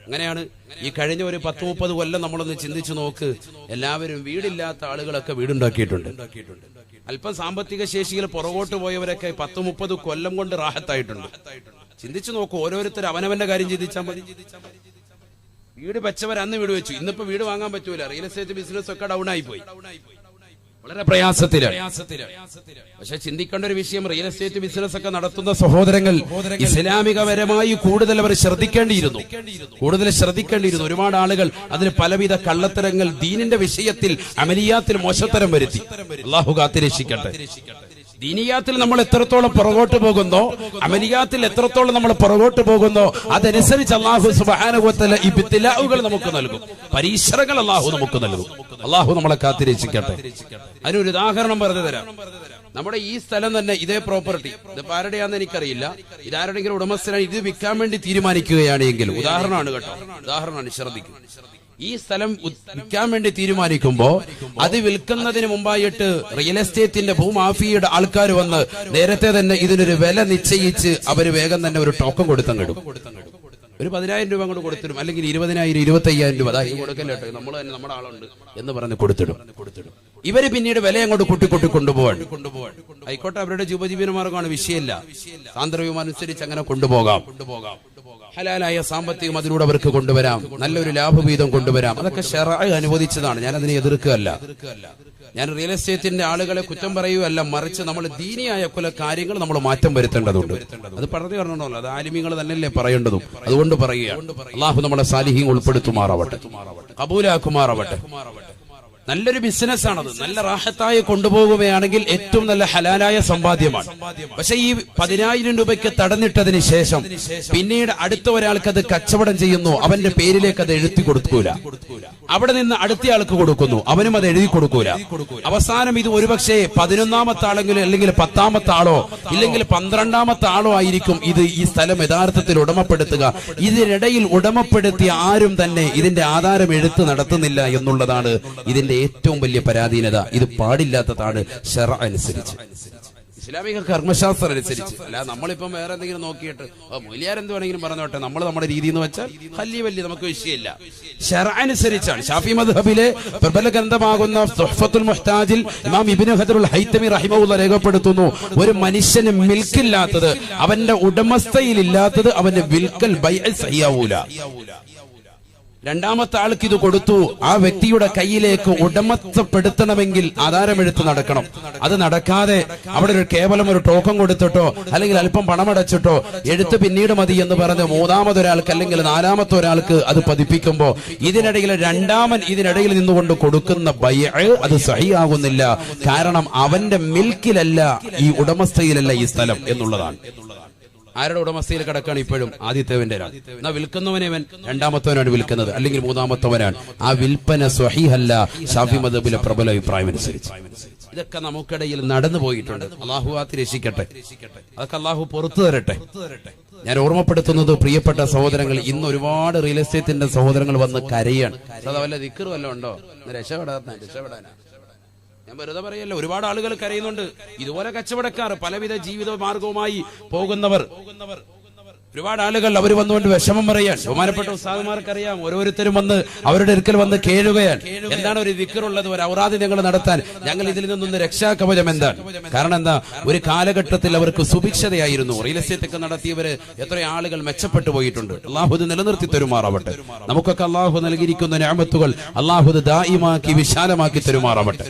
അങ്ങനെയാണ് ഈ കഴിഞ്ഞ ഒരു 10-30 കൊല്ലം നമ്മളൊന്ന് ചിന്തിച്ചു നോക്ക്. എല്ലാവരും വീടില്ലാത്ത ആളുകളൊക്കെ വീടുണ്ടാക്കിയിട്ടുണ്ട്. അല്പം സാമ്പത്തിക ശേഷിയിൽ പുറകോട്ട് പോയവരൊക്കെ 10-30 കൊല്ലം കൊണ്ട് റാഹത്തായിട്ടുണ്ട്. ചിന്തിച്ചു നോക്കൂ, ഓരോരുത്തർ അവനവന്റെ കാര്യം ചിന്തിച്ചാൽ മതി. വീട് വെച്ചവർ അന്ന് വീട് വെച്ചു, ഇന്നിപ്പോ വീട് വാങ്ങാൻ പറ്റൂല. റിയൽ എസ്റ്റേറ്റ് ബിസിനസ് ഒക്കെ ഡൗൺ ആയി പോയി, വളരെ പ്രയാസത്തിലാണ്. പക്ഷെ ചിന്തിക്കേണ്ട ഒരു വിഷയം, റിയൽ എസ്റ്റേറ്റ് ബിസിനസ് ഒക്കെ നടത്തുന്ന സഹോദരങ്ങൾ ഇസ്ലാമികപരമായി കൂടുതൽ അവർ ശ്രദ്ധിക്കേണ്ടിയിരുന്നു. ഒരുപാട് ആളുകൾ അതിന് പലവിധ കള്ളത്തരങ്ങൾ ദീനിന്റെ വിഷയത്തിൽ, അമലിയാത്തിൽ മോശത്തരം വരുത്തി. അല്ലാഹു കാത്തിരക്ഷിക്കട്ടെ. ദീനിയാത്തിൽ നമ്മൾ എത്രത്തോളം പുറകോട്ട് പോകുന്നോ, അമലിയാത്തിൽ എത്രത്തോളം നമ്മൾ പുറകോട്ട് പോകുന്നോ, അതനുസരിച്ച് അല്ലാഹു സുബ്ഹാനഹു വ തആല ഇബ്തിലാഉകൾ നമുക്ക് നൽകും, പരീക്ഷണങ്ങൾ അല്ലാഹു നമുക്ക് നൽകും. അല്ലാഹു നമ്മളെ കാത്തിരക്ഷിക്കട്ടെ. അതിനൊരു ഉദാഹരണം പറഞ്ഞു തരാം. നമ്മുടെ ഈ സ്ഥലം തന്നെ, ഇതേ പ്രോപ്പർട്ടി, ഇത് ആരുടെയാന്ന് എനിക്കറിയില്ല, ഇതാരുടെങ്കിലും ഉടമസ്ഥനാണ്. ഇത് വിൽക്കാൻ വേണ്ടി തീരുമാനിക്കുകയാണെങ്കിൽ, ഉദാഹരണമാണ് കേട്ടോ, ഉദാഹരണമാണ്, ശ്രദ്ധിക്കും. ഈ സ്ഥലം വിൽക്കാൻ വേണ്ടി തീരുമാനിക്കുമ്പോ അത് വിൽക്കുന്നതിന് മുമ്പായിട്ട് റിയൽ എസ്റ്റേറ്റിന്റെ ഭൂമാഫിയുടെ ആൾക്കാർ വന്ന് നേരത്തെ തന്നെ ഇതിനൊരു വില നിശ്ചയിച്ച് അവര് വേഗം തന്നെ ഒരു ടോക്കൺ കൊടുത്തങ്ങിടും. ഒരു 10,000 രൂപ അങ്ങോട്ട് കൊടുത്തിടും, അല്ലെങ്കിൽ 20,000, 25,000 രൂപ അതായത് കൊടുക്കല്ലോ, നമ്മൾ തന്നെ നമ്മുടെ ആളുണ്ട് എന്ന് പറഞ്ഞ് കൊടുത്തിടും. ഇവര് പിന്നീട് വില അങ്ങോട്ട് കൂട്ടി കൊണ്ടുപോകാൻ ആയിക്കോട്ടെ, അവരുടെ ഉപജീവനമാർഗമാണ്, വിഷയമില്ല. സാന്ദ്രവ്യം അനുസരിച്ച് അങ്ങനെ കൊണ്ടുപോകാം. ഹലാലായ സാമ്പത്തികം അതിലൂടെ അവർക്ക് കൊണ്ടുവരാം, നല്ലൊരു ലാഭവീതം കൊണ്ടുവരാം. അതൊക്കെ ശർഅ് അനുവദിച്ചതാണ്, ഞാൻ അതിനെ എതിർക്കുകയല്ല. ഞാൻ റിയൽ എസ്റ്റേറ്റിന്റെ ആളുകളെ കുറ്റം പറയുകയല്ല, മറിച്ച് നമ്മൾ ദീനിയായ കുല കാര്യങ്ങൾ നമ്മൾ മാറ്റം വരുത്തേണ്ടതുണ്ട്. അത് പറഞ്ഞു പറഞ്ഞല്ലോ, അത് ആലിമീങ്ങൾ തന്നെയല്ലേ പറയേണ്ടതും. അതുകൊണ്ട് പറയുകയാണ്, അല്ലാഹു നമ്മളെ സാലിഹീൻ ഉൾപ്പെടുത്തുമാറാവട്ടെ, കബൂലാക്കുമാറാവട്ടെ. നല്ലൊരു ബിസിനസ് ആണത്. നല്ല റാഹത്തായി കൊണ്ടുപോകുകയാണെങ്കിൽ ഏറ്റവും നല്ല ഹലാലായ സമ്പാദ്യമാണ്. പക്ഷെ ഈ 10,000 രൂപയ്ക്ക് തടഞ്ഞിട്ടതിന് ശേഷം പിന്നീട് അടുത്ത ഒരാൾക്ക് അത് കച്ചവടം ചെയ്യുന്നു, അവന്റെ പേരിലേക്ക് അത് എഴുതി കൊടുക്കൂല. അവിടെ നിന്ന് അടുത്തയാൾക്ക് കൊടുക്കുന്നു, അവനും അത് എഴുതി കൊടുക്കൂല. അവസാനം ഇത് ഒരുപക്ഷെ 11ാമത്തെ ആളെങ്കിലും അല്ലെങ്കിൽ 10ാമത്തെ ആളോ ഇല്ലെങ്കിൽ 12ാമത്തെ ആളോ ആയിരിക്കും ഇത് ഈ സ്ഥലം യഥാർത്ഥത്തിൽ ഉടമപ്പെടുത്തുക. ഇതിനിടയിൽ ഉടമപ്പെടുത്തിയ ആരും തന്നെ ഇതിന്റെ ആധാരം എഴുത്ത് നടത്തുന്നില്ല എന്നുള്ളതാണ് ഇതിന്റെ ഏറ്റവും വലിയ പരാധീനത. ഇത് പാടില്ലാത്തതാണ് ശറഅ അനുസരിച്ച്, ഇസ്ലാമിക കർമ്മശാസ്ത്രം അനുസരിച്ച്. അല്ല നമ്മളിപ്പം വേറെ എന്തെങ്കിലും നോക്കിയിട്ട് മൊയ്ലിയാർ എന്ത് വേണമെങ്കിലും പറഞ്ഞോട്ടെ, നമ്മൾ നമ്മുടെ രീതി എന്ന് വെച്ചാൽ വലിയ നമുക്ക് വിഷയമില്ല. ശറഅ അനുസരിച്ചാണ്. ഷാഫി മദ്ഹബിലെ പ്രബല ഗ്രന്ഥമാകുന്ന തുഹ്ഫത്തുൽ മുഹ്താജിൽ ഇമാം ഇബ്നു ഹജറുൽ ഹൈതമി റഹിമഹുല്ലാഹ് രേഖപ്പെടുത്തുന്നു, ഒരു മനുഷ്യന് മിൽക്കില്ലാത്തത്, അവന്റെ ഉടമസ്ഥയിലില്ലാത്തത് അവന്റെ വിൽക്കൽ ബൈഅ സഹിയാവൂല. രണ്ടാമത്തെ ആൾക്ക് ഇത് കൊടുത്തു, ആ വ്യക്തിയുടെ കയ്യിലേക്ക് ഉടമസ്ഥപ്പെടുത്തണമെങ്കിൽ ആധാരമെഴുത്ത് നടക്കണം. അത് നടക്കാതെ അവിടെ കേവലം ഒരു ടോക്കൺ കൊടുത്തിട്ടോ അല്ലെങ്കിൽ അല്പം പണമടച്ചിട്ടോ എഴുത്ത് പിന്നീട് മതി എന്ന് പറഞ്ഞ് മൂന്നാമതൊരാൾക്ക് അല്ലെങ്കിൽ നാലാമത്തെ ഒരാൾക്ക് അത് പതിപ്പിക്കുമ്പോ ഇതിനിടയിൽ രണ്ടാമൻ ഇതിനിടയിൽ നിന്നുകൊണ്ട് കൊടുക്കുന്ന ബൈഅ അത് സഹിയാകുന്നില്ല. കാരണം അവന്റെ മിൽക്കിലല്ല, ഈ ഉടമസ്ഥയിലല്ല ഈ സ്ഥലം എന്നുള്ളതാണ്. ആരുടെ ഉടമസ്ഥയിൽ കിടക്കാണ് ഇപ്പോഴും? ആദ്യത്തേവന്റെ. എന്നാ വിൽക്കുന്നവനവൻ രണ്ടാമത്തവനാണ് വിൽക്കുന്നത് അല്ലെങ്കിൽ മൂന്നാമത്തവനാണ്. ആ വിൽപ്പന സ്വഹീഹല്ല ശാഫി മദ്ഹബിലെ പ്രബല അഭിപ്രായം അനുസരിച്ച്. ഇതൊക്കെ നമുക്കിടയിൽ നടന്നു പോയിട്ടുണ്ട്. അല്ലാഹു ആത്തി രക്ഷിക്കട്ടെ, അതൊക്കെ അല്ലാഹു പുറത്തു തരട്ടെ. ഞാൻ ഓർമ്മപ്പെടുത്തുന്നത് പ്രിയപ്പെട്ട സഹോദരങ്ങൾ, ഇന്ന് ഒരുപാട് റിയൽ എസ്റ്റേറ്റിന്റെ സഹോദരങ്ങൾ വന്ന് കരയാണ്. അത് വല്ല ദിക്ർ വല്ലതും ഉണ്ടോ? രക്ഷപ്പെടാനാ ഞാൻ വെറുതെ പറയല്ല. ഒരുപാട് ആളുകൾ കരയുന്നുണ്ട്. ഇതുപോലെ കച്ചവടക്കാർ, പലവിധ ജീവിത മാർഗവുമായി പോകുന്നവർ, ഒരുപാട് ആളുകൾ അവർ വന്നുകൊണ്ട് വിഷമം പറയാൻ. ബഹുമാനപ്പെട്ട ഉസ്താദുമാർക്കറിയാം, ഓരോരുത്തരും വന്ന് അവരുടെ അടുക്കൽ വന്ന് കേഴുകയാണ്. എന്താണ് ഒരു ദിക്റുള്ളത്, ഒരു ഔറാദ് ഞങ്ങൾ നടത്താൻ, ഞങ്ങൾ ഇതിൽ നിന്നൊന്ന് രക്ഷാകവചം എന്താണ്? കാരണം എന്താ, ഒരു കാലഘട്ടത്തിൽ അവർക്ക് സുഭിക്ഷതയായിരുന്നു. റിയൽ എസ്റ്റേറ്റ് ഒക്കെ നടത്തിയവര് എത്ര ആളുകൾ മെച്ചപ്പെട്ടു പോയിട്ടുണ്ട്. അള്ളാഹു ഇത് നിലനിർത്തി തരുമാറാവട്ടെ. നമുക്കൊക്കെ അള്ളാഹു നൽകിയിരിക്കുന്ന നിഅമത്തുകൾ അള്ളാഹു ഇത് ദായിമാക്കി വിശാലമാക്കി തരുമാറാവട്ടെ.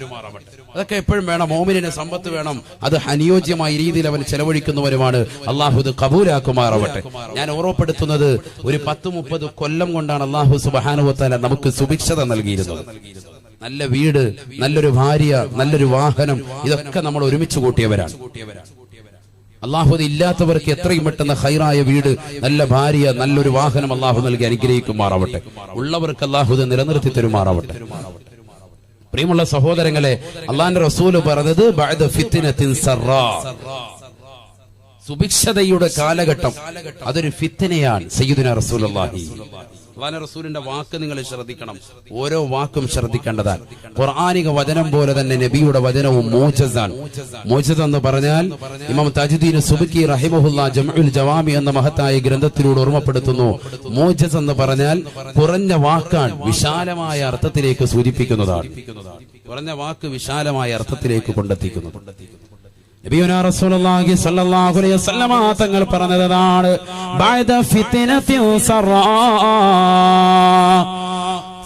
അതൊക്കെ എപ്പോഴും വേണം. മോമിനിന് സമ്പത്ത് വേണം, അത് അനുയോജ്യമായ രീതിയിൽ അവൻ ചെലവഴിക്കുന്നവരുമാണ്. അള്ളാഹു ഇത് കബൂലാക്കുമാറാവട്ടെ. ഞാൻ ഓർമ്മപ്പെടുത്തുന്നത്, ഒരു 10-30 കൊല്ലം കൊണ്ടാണ് അള്ളാഹു സുബ്ഹാനഹു വ തആല നമുക്ക് സുഭിക്ഷത നൽകിയിരുന്നത്. നല്ല വീട്, നല്ലൊരു ഭാര്യ, നല്ലൊരു വാഹനം, ഇതൊക്കെ നമ്മൾ ഒരുമിച്ച് കൂട്ടിയവരാണ്. അള്ളാഹു ഇല്ലാത്തവർക്ക് എത്രയും പെട്ടെന്ന് ഖൈറായ വീട്, നല്ല ഭാര്യ, നല്ലൊരു വാഹനം അള്ളാഹു നൽകി അനുഗ്രഹിക്കുമാറാവട്ടെ. ഉള്ളവർക്ക് അള്ളാഹു ഇത് നിലനിർത്തി തരുമാറാവട്ടെ. പ്രിയമുള്ള സഹോദരങ്ങളെ, അള്ളാന്റെ റസൂല് പറഞ്ഞത് ബഅദ ഫിത്നത്തിൻ സറാ, സുഭിക്ഷതയുടെ കാലഘട്ടം അതൊരു ഫിത്നയാണ്. സയ്യിദുനാ റസൂലുള്ളാഹി അള്ളാന്റെ റസൂലിന്റെ വാക്ക് നിങ്ങൾ ശ്രദ്ധിക്കണം, ഓരോ വാക്കും ശ്രദ്ധിക്കേണ്ടതാണ്. ഖുർആനിക വചനം പോലെ തന്നെ നബിയുടെ വചനവും മോജസാണ്. മോജസ് എന്ന് പറഞ്ഞാൽ ഇമാം താജുദ്ദീൻ സുബ്കി റഹിമഹുല്ലാഹ് ജംഉൽ ജവാമി എന്ന മഹത്തായ ഗ്രന്ഥത്തിലൂടെ ഓർമ്മപ്പെടുത്തുന്നു, മോജസ് എന്ന് പറഞ്ഞാൽ കുറഞ്ഞ വാക്കാണ്, വിശാലമായ അർത്ഥത്തിലേക്ക് സൂചിപ്പിക്കുന്നതാണ്. കുറഞ്ഞ വാക്ക് വിശാലമായ അർത്ഥത്തിലേക്ക് കൊണ്ടെത്തിക്കുന്നു. നബിയുനാ റസൂലുള്ളാഹി സ്വല്ലല്ലാഹു അലൈഹി വസല്ലമ തങ്ങൾ പറഞ്ഞതാണ്, ബഅദ ഫിത്നത്തിൻ സറാ,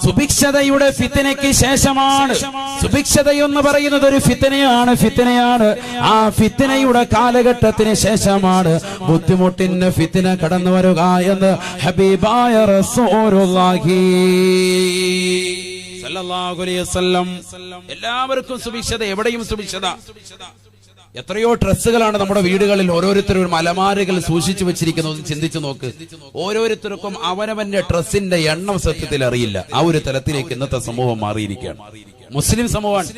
സുഭിക്ഷതയുടെ ഫിത്നയ്ക്ക് ശേഷമാണ്. സുഭിക്ഷതയെന്ന് പറയുന്നത് ഒരു ഫിത്നയാണ്. ആ ഫിത്നയുടെ കാലഘട്ടത്തിന് ശേഷമാണ് ബുദ്ധിമുട്ടിന്റെ ഫിത്ന കടന്നു വരിക എന്ന് ഹബീബായ റസൂലുള്ളാഹി സ്വല്ലല്ലാഹു അലൈഹി വസല്ലം. എല്ലാവർക്കും സുഭിക്ഷത, എവിടെയും സുഭിക്ഷത. എത്രയോ ഡ്രസ്സുകളാണ് നമ്മുടെ വീടുകളിൽ ഓരോരുത്തരും അലമാരകൾ സൂക്ഷിച്ചു വെച്ചിരിക്കുന്നത്. ചിന്തിച്ചു നോക്ക്. ഓരോരുത്തർക്കും അവനവന്റെ ഡ്രസ്സിന്റെ എണ്ണം സത്യത്തിൽ അറിയില്ല. ആ ഒരു തലത്തിലേക്ക് ഇന്നത്തെ സമൂഹം മാറിയിരിക്കുകയാണ്. മുസ്ലിം സമൂഹമാണ്.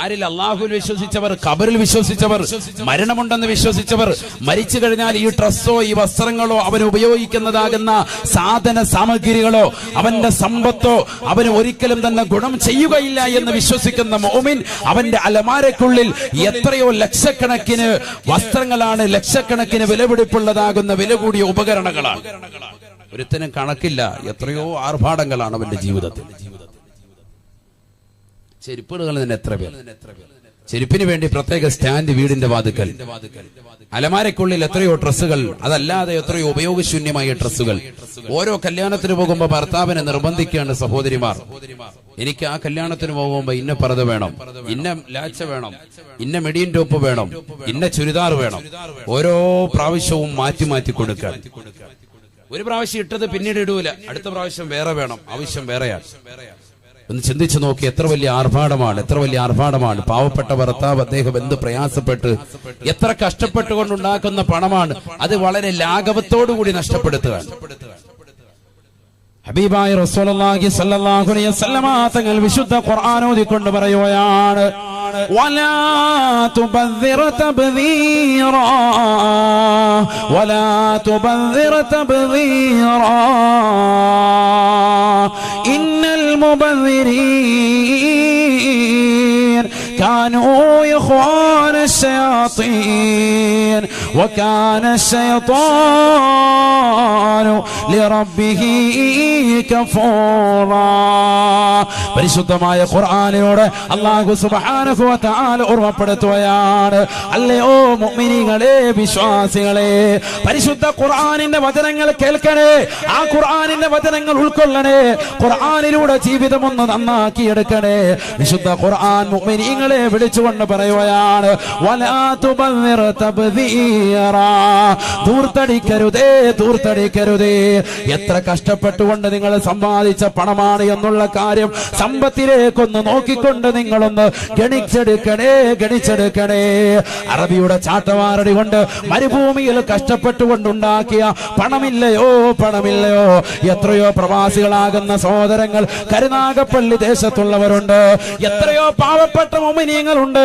ആരിൽ? അള്ളാഹുവിൽ വിശ്വസിച്ചവർ, ഖബറിൽ വിശ്വസിച്ചവർ, മരണമുണ്ടെന്ന് വിശ്വസിച്ചവർ. മരിച്ചു കഴിഞ്ഞാൽ ഈ ഡ്രസ്സോ ഈ വസ്ത്രങ്ങളോ അവന് ഉപയോഗിക്കുന്നതാകുന്ന സാധന സാമഗ്രികളോ അവന്റെ സമ്പത്തോ അവന് ഒരിക്കലും തന്നെ ഗുണം ചെയ്യുകയില്ല എന്ന് വിശ്വസിക്കുന്ന മുഅ്മിൻ, അവന്റെ അലമാരക്കുള്ളിൽ എത്രയോ ലക്ഷക്കണക്കിന് വസ്ത്രങ്ങളാണ്, ലക്ഷക്കണക്കിന് വിലപിടിപ്പുള്ളതാകുന്ന വില കൂടിയ ഉപകരണങ്ങളാണ്. ഒരുത്തനും കണക്കില്ല, എത്രയോ ആർഭാടങ്ങളാണ് അവന്റെ ജീവിതത്തിൽ. ചെരുപ്പുകൾ തന്നെ എത്ര പേർ, ചെരുപ്പിന് വേണ്ടി പ്രത്യേക സ്റ്റാൻഡ് വീടിന്റെ വാതുക്കൽ, അലമാരക്കുള്ളിൽ എത്രയോ ഡ്രസ്സുകൾ, അതല്ലാതെ എത്രയോ ഉപയോഗശൂന്യമായ ഡ്രസ്സുകൾ. ഓരോ കല്യാണത്തിന് പോകുമ്പോ ഭർത്താവിനെ നിർബന്ധിക്കേണ്ട സഹോദരിമാർ, എനിക്ക് ആ കല്യാണത്തിന് പോകുമ്പോ ഇന്ന പർദ്ദ വേണം, ഇന്ന ലാച്ച വേണം, ഇന്ന മെഡിയൻ ടോപ്പ് വേണം, ഇന്ന ചുരിദാർ വേണം. ഓരോ പ്രാവശ്യവും മാറ്റി മാറ്റി കൊടുക്കാൻ. ഒരു പ്രാവശ്യം ഇട്ടത് പിന്നീട് ഇടൂല, അടുത്ത പ്രാവശ്യം വേറെ വേണം, ആവശ്യം വേറെയാണ്. ഒന്ന് ചിന്തിച്ചു നോക്കി, എത്ര വലിയ ആർഭാടമാണ്, എത്ര വലിയ ആർഭാടമാണ്. പാവപ്പെട്ട ഭർത്താവ്, അദ്ദേഹം എന്ത് പ്രയാസപ്പെട്ട് എത്ര കഷ്ടപ്പെട്ടുകൊണ്ടുണ്ടാക്കുന്ന പണമാണ്, അത് വളരെ ലാഘവത്തോടുകൂടി നഷ്ടപ്പെടുത്തുകയാണ്. ഹബീബായ റസൂലുള്ളാഹി സ്വല്ലല്ലാഹു അലൈഹി വസല്ലമ തങ്ങൾ വിശുദ്ധ ഖുർആൻ ഓതിക്കൊണ്ട് പറയുകയാണ്, വലാ തുബദ്ദിർ തബ്ദീറാ വലാ തുബദ്ദിർ തബ്ദീറാ ഇന്നൽ മുബദ്ദിരീൻ كانوا إخوان الشياطين وكان الشيطان لربه كفورا. പരിശുദ്ധമായ ഖുർആനിലൂടെ അല്ലാഹു സുബ്ഹാനഹു വ തആല ഓർമ്മപ്പെടുത്തുകയാണ്, അല്ലയോ മുഅ്മിനീങ്ങളെ, വിശ്വാസികളെ, പരിശുദ്ധ ഖുർആനിന്റെ വചനങ്ങൾ കേൾക്കണേ, ആ ഖുർആനിന്റെ വചനങ്ങൾ ഉൾക്കൊള്ളണേ, ഖുർആനിലൂടെ ജീവിതം ഒന്ന് നന്നാക്കി എടുക്കണേ. വിശുദ്ധ ഖുർആൻ മുഅ്മിനീങ്ങളെ വിളിച്ചുകൊണ്ട് പറയുകയാണ്, വലാ തുബദ്ദിർ തബ്ദീറാ, ദൂർത്തടിക്കരുതേ, ദൂർത്തടിക്കരുതേ. എത്ര കഷ്ടപ്പെട്ടുകൊണ്ട് നിങ്ങൾ സമ്പാദിച്ച പണമാണ് എന്നുള്ള കാര്യം സമ്പത്തിലേക്കൊന്ന് നോക്കിക്കൊണ്ട് നിങ്ങളൊന്ന് ഗണിച്ചെടുക്കണേ, ഗണിച്ചെടുക്കണേ. അറബിയുടെ ചാട്ടവാറടി കൊണ്ട് മരുഭൂമിയിൽ കഷ്ടപ്പെട്ടുകൊണ്ടുണ്ടാക്കിയ പണമില്ലയോ, പണമില്ലയോ. എത്രയോ പ്രവാസികളാകുന്ന സഹോദരങ്ങൾ കരുനാഗപ്പള്ളി ദേശത്തുള്ളവരുണ്ട്, എത്രയോ പാവപ്പെട്ട മുഅ്മിനീങ്ങളുണ്ട്,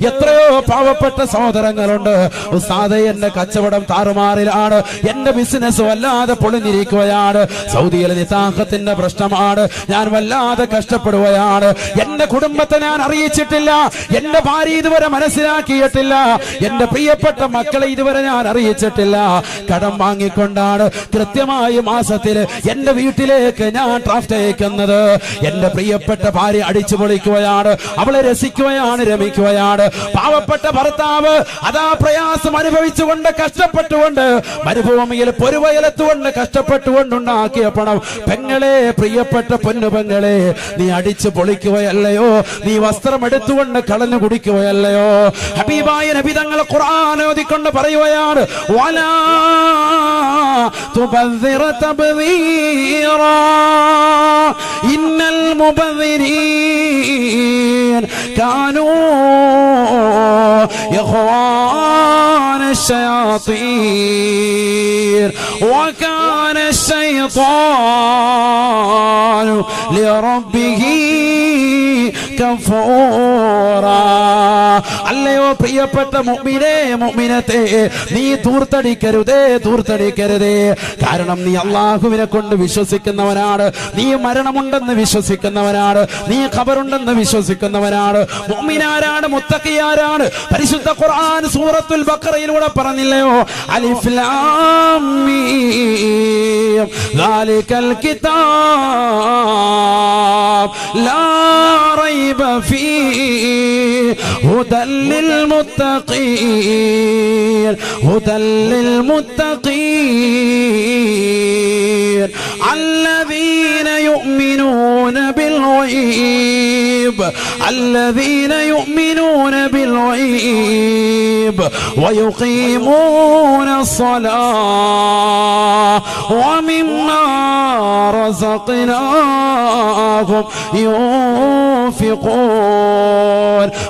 എത്രയോ പാവപ്പെട്ട സഹോദരങ്ങളുണ്ട്. ഉസ്താദേ, എന്റെ കച്ചവടം താറുമാറിലാണ്, എന്റെ ബിസിനസ് വല്ലാതെ പൊളിഞ്ഞിരിക്കുകയാണ്, സൗദിയിലെ നിതാഖത്തിന്റെ പ്രശ്നമാണ്, ഞാൻ വല്ലാതെ കഷ്ടപ്പെടുകയാണ്, എന്റെ കുടുംബത്തെ ഞാൻ അറിയിച്ചിട്ടില്ല, എന്റെ ഭാര്യ ഇതുവരെ മനസ്സിലാക്കിയിട്ടില്ല, എന്റെ പ്രിയപ്പെട്ട മക്കളെ ഇതുവരെ ഞാൻ അറിയിച്ചിട്ടില്ല. കടം വാങ്ങിക്കൊണ്ടാണ് കൃത്യമായി മാസത്തിൽ എന്റെ വീട്ടിലേക്ക് ഞാൻ ഡ്രാഫ്റ്റ് അയക്കുന്നത്. എന്റെ പ്രിയപ്പെട്ട ഭാര്യ അടിച്ചു പൊളിക്കുകയാണ്, അവളെ രസിക്കുകയാണ്, രമിക്കുകയാണ്. പാവപ്പെട്ട ഭർത്താവ് അതാ പ്രയാസം അനുഭവിച്ചുകൊണ്ട് കഷ്ടപ്പെട്ടുകൊണ്ട് മരുഭൂമിയിൽ പൊരുവയലത്തുകൊണ്ട് കഷ്ടപ്പെട്ടുകൊണ്ടുണ്ടാക്കിയ പണം, പെങ്ങളെ, പ്രിയപ്പെട്ട പൊന്നു പെങ്ങളെ, നീ അടിച്ചു പൊളിക്കുകയല്ലയോ, നീ വസ്ത്രം എടുത്തുകൊണ്ട് കളഞ്ഞു കുടിക്കുകയല്ലയോ. ഹബീബായ നബി തങ്ങൾ ഖുർആൻ ഓതിക്കൊണ്ട് പറയുകയാണ്, വലാ തുബദ്ദിർ തബ്ദീറാ ഇന്നൽ മുബദ്ദിരീൻ കാനൂ ഇഖ്വാന الشياطين وكان الشيطان لربه كفورا. അല്ലയോ പ്രിയപ്പെട്ട മുഅ്മിനേ, മുഅ്മിനത്തെ, നീ ദൂർത്തടിക്കരുതേ, ദൂർത്തടിക്കരുതേ. കാരണം നീ അല്ലാഹുവിനെ കൊണ്ട് വിശ്വസിക്കുന്നവനാണ്, നീ മരണമുണ്ടെന്ന് വിശ്വസിക്കുന്നവനാണ്, നീ ഖബറുണ്ടെന്ന് വിശ്വസിക്കുന്നവനാണ്. മുഅ്മിനാരാണ്, മുത്തഖിയാരാണ്? പരിശുദ്ധ ഖുർആൻ സൂറത്തുൽ ബഖറയിലൂടെ പറഞ്ഞില്ലയോ, അലിഫ് ലാം മീം ദാലികൽ കിതാബ് ലാ റൈബ ഫീഹി ഹുദൽ للمتقين هدى للمتقين الذين يؤمنون بالغيب الذين يؤمنون بالغيب ويقيمون الصلاة ومما رزقناهم ينفقون.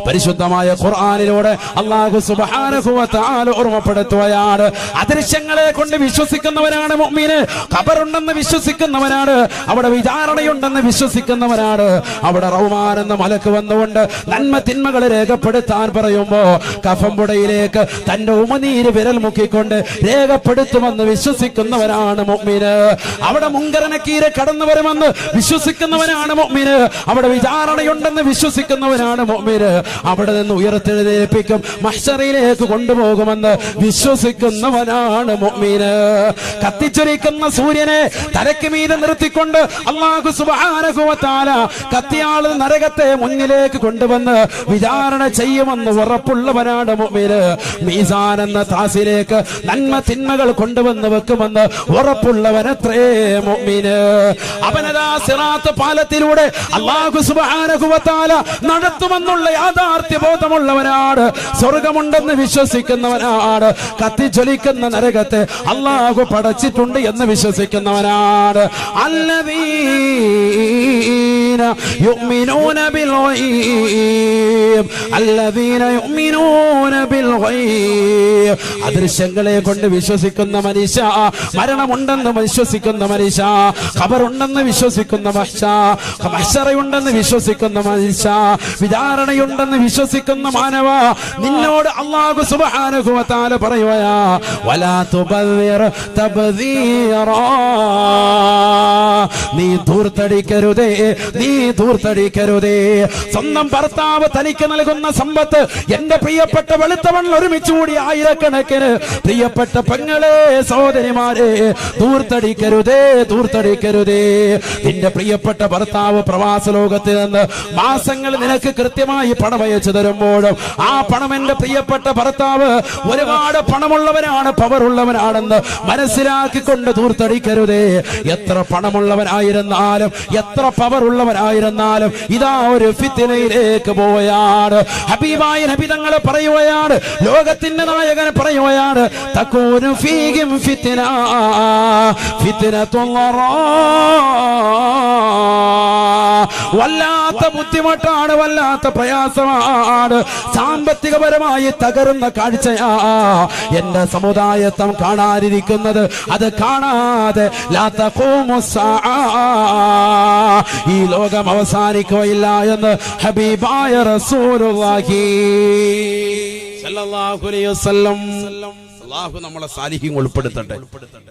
പരിശുദ്ധമായ ഖുർആനിലൂടെ അല്ലാഹു സുബ്ഹാനഹു വ തആല ഓർമ്മപ്പെടുത്തുകയാണ്, അദൃശ്യങ്ങളെ കൊണ്ട് വിശ്വസിക്കുന്നവനാണ് മുഅ്മിന്, ഖബറുണ്ടെന്ന് വിശ്വസിക്കുന്നവനാണ്, അവിടെ വിചാരണയുണ്ടെന്ന് വിശ്വസിക്കുന്നവനാണ്. അവിടെ റഹ്മാൻ എന്ന മലക്ക് വന്നുകൊണ്ട് നന്മ തിന്മകളെ രേഖപ്പെടുത്താൻ പറയുമ്പോ കഫംപുടയിലേക്ക് തന്റെ ഉമനീര് വിരൽ മുക്കിക്കൊണ്ട് രേഖപ്പെടുത്തുമെന്ന് വിശ്വസിക്കുന്നവനാണ് മുഅ്മിന്. അവിടെ മുങ്കർ നക്കീർ കടന്നു വരുമെന്ന് വിശ്വസിക്കുന്നവനാണ് മുഅ്മിന്. അവിടെ വിചാരണയുണ്ടെന്ന് വിശ്വസിക്കുന്നവനാണ് മുഅ്മിന്. അവിടെ നിന്ന് ഉയർത്തെഴുന്നേൽപ്പിക്കും, മഹ്ശറിലേക്ക് കൊണ്ടുപോകുമെന്ന് വിശ്വസിക്കുന്നവനാണ് മുഅ്മിന്. കത്തിച്ചൊരിക്കുന്ന സൂര്യനെ തലയ്ക്ക് മീതെ നിർത്തിക്കൊണ്ട് അല്ലാഹു സുബ്ഹാനഹു വ തആല കത്തിയാൾ നരകത്തെ മുന്നിലേക്ക് കൊണ്ടുവന്ന് വിചാരണ ചെയ്യുമെന്ന് ഉറപ്പുള്ളവനാണ് മുഅ്മിന്. മീസാൻ എന്ന ത്രാസിലേക്ക് നന്മ തിന്മകൾ കൊണ്ടുവന്ന് വെക്കുമെന്ന് ഉറപ്പുള്ളവനത്രേ മുഅ്മിന്. അവനതാ സിറാത്ത് പാലത്തിലൂടെ അല്ലാഹു സുബ്ഹാനഹു വ തആല നടത്തുമെന്നുള്ള യാഥാർത്ഥ്യ ബോധമുള്ളവനാണ്. സ്വർഗമുണ്ടെന്ന് വിശ്വസിക്കുന്നവനാണ്. കത്തിജ്വലിക്കുന്ന നരകത്തെ അല്ലാഹു പടച്ചിട്ടുണ്ട് എന്ന് വിശ്വസിക്കുന്നവനാണ്. അല്ലദീ يؤمنون بالغيب الذين يؤمنون بالغيب അദൃശ്യങ്ങളെ കൊണ്ട് വിശ്വസിക്കുന്ന മനുഷ്യ, മരണമുണ്ടെന്ന് വിശ്വസിക്കുന്ന മനുഷ്യ, ഖബറുണ്ടെന്ന് വിശ്വസിക്കുന്ന മനുഷ്യ, മഹ്ശറയുണ്ടെന്ന് വിശ്വസിക്കുന്ന മനുഷ്യ, വിചാരണയുണ്ടെന്ന് വിശ്വസിക്കുന്ന മാനവ, നിന്നോട് അല്ലാഹു സുബ്ഹാനഹു വ തആല പറയുകയാ വലാ തുബദ്ദിർ തബ്ദീറാ, നീ ധൂർത്തടിക്കരുതേ, നീ ധൂർത്തടിക്കരുതേ. സ്വന്തം ഭർത്താവ് തനിക്ക് നൽകുന്ന സമ്പത്ത് എന്റെ പ്രിയപ്പെട്ട വെളുത്തവൻ ഒരുമിച്ച് കൂടി ആയിരക്കണക്കിന് പ്രിയപ്പെട്ട പെങ്ങളെ, സഹോദരിമാരെ, ധൂർത്തടിക്കരുതേ, ധൂർത്തടിക്കരുതേ. നിന്റെ പ്രിയപ്പെട്ട ഭർത്താവ് പ്രവാസ ലോകത്ത് നിന്ന് മാസങ്ങൾ നിനക്ക് കൃത്യമായി പണം അയച്ചു തരുമ്പോഴും ആ പണം എന്റെ പ്രിയപ്പെട്ട ഭർത്താവ് ഒരുപാട് പണമുള്ളവനാണ്, പവറുള്ളവനാണെന്ന് മനസ്സിലാക്കിക്കൊണ്ട് ധൂർത്തടിക്കരുതേ. എത്ര പണമുള്ളവനായിരുന്നാലും എത്ര പവറുള്ളവനായിരുന്നാലും ഇതാ ഒരു ഫിത്നയിലേക്ക് പോവുകയാണ്. ഹബീബായ നബി തങ്ങൾ പറയുകയാണ്, ലോകത്തിന്റെ നായകൻ പറയുകയാണ്, തകൂനു ഫീഹിം ഫിത്ന ഫിത്നത്തുല്ലറാ, വല്ലാത്ത ബുദ്ധിമുട്ടാണ്, വല്ലാത്ത പ്രയാസമാണ്, സാമ്പത്തികപരമായി തകരുന്ന കാഴ്ചയാ എന്റെ സമുദായത്വം കാണാനിരിക്കുന്നത്. അത് കാണാതെ ലാ തഖൂമു സ്സാഅ, ഈ ലോകം അവസാനിക്കുകയില്ല എന്ന് ഹബീബായ റസൂലുള്ളാഹി സ്വല്ലല്ലാഹു അലൈഹി വസല്ലം. അല്ലാഹു നമ്മളെ സാലിഹ്യം ഉൾപ്പെടുത്തട്ടെ.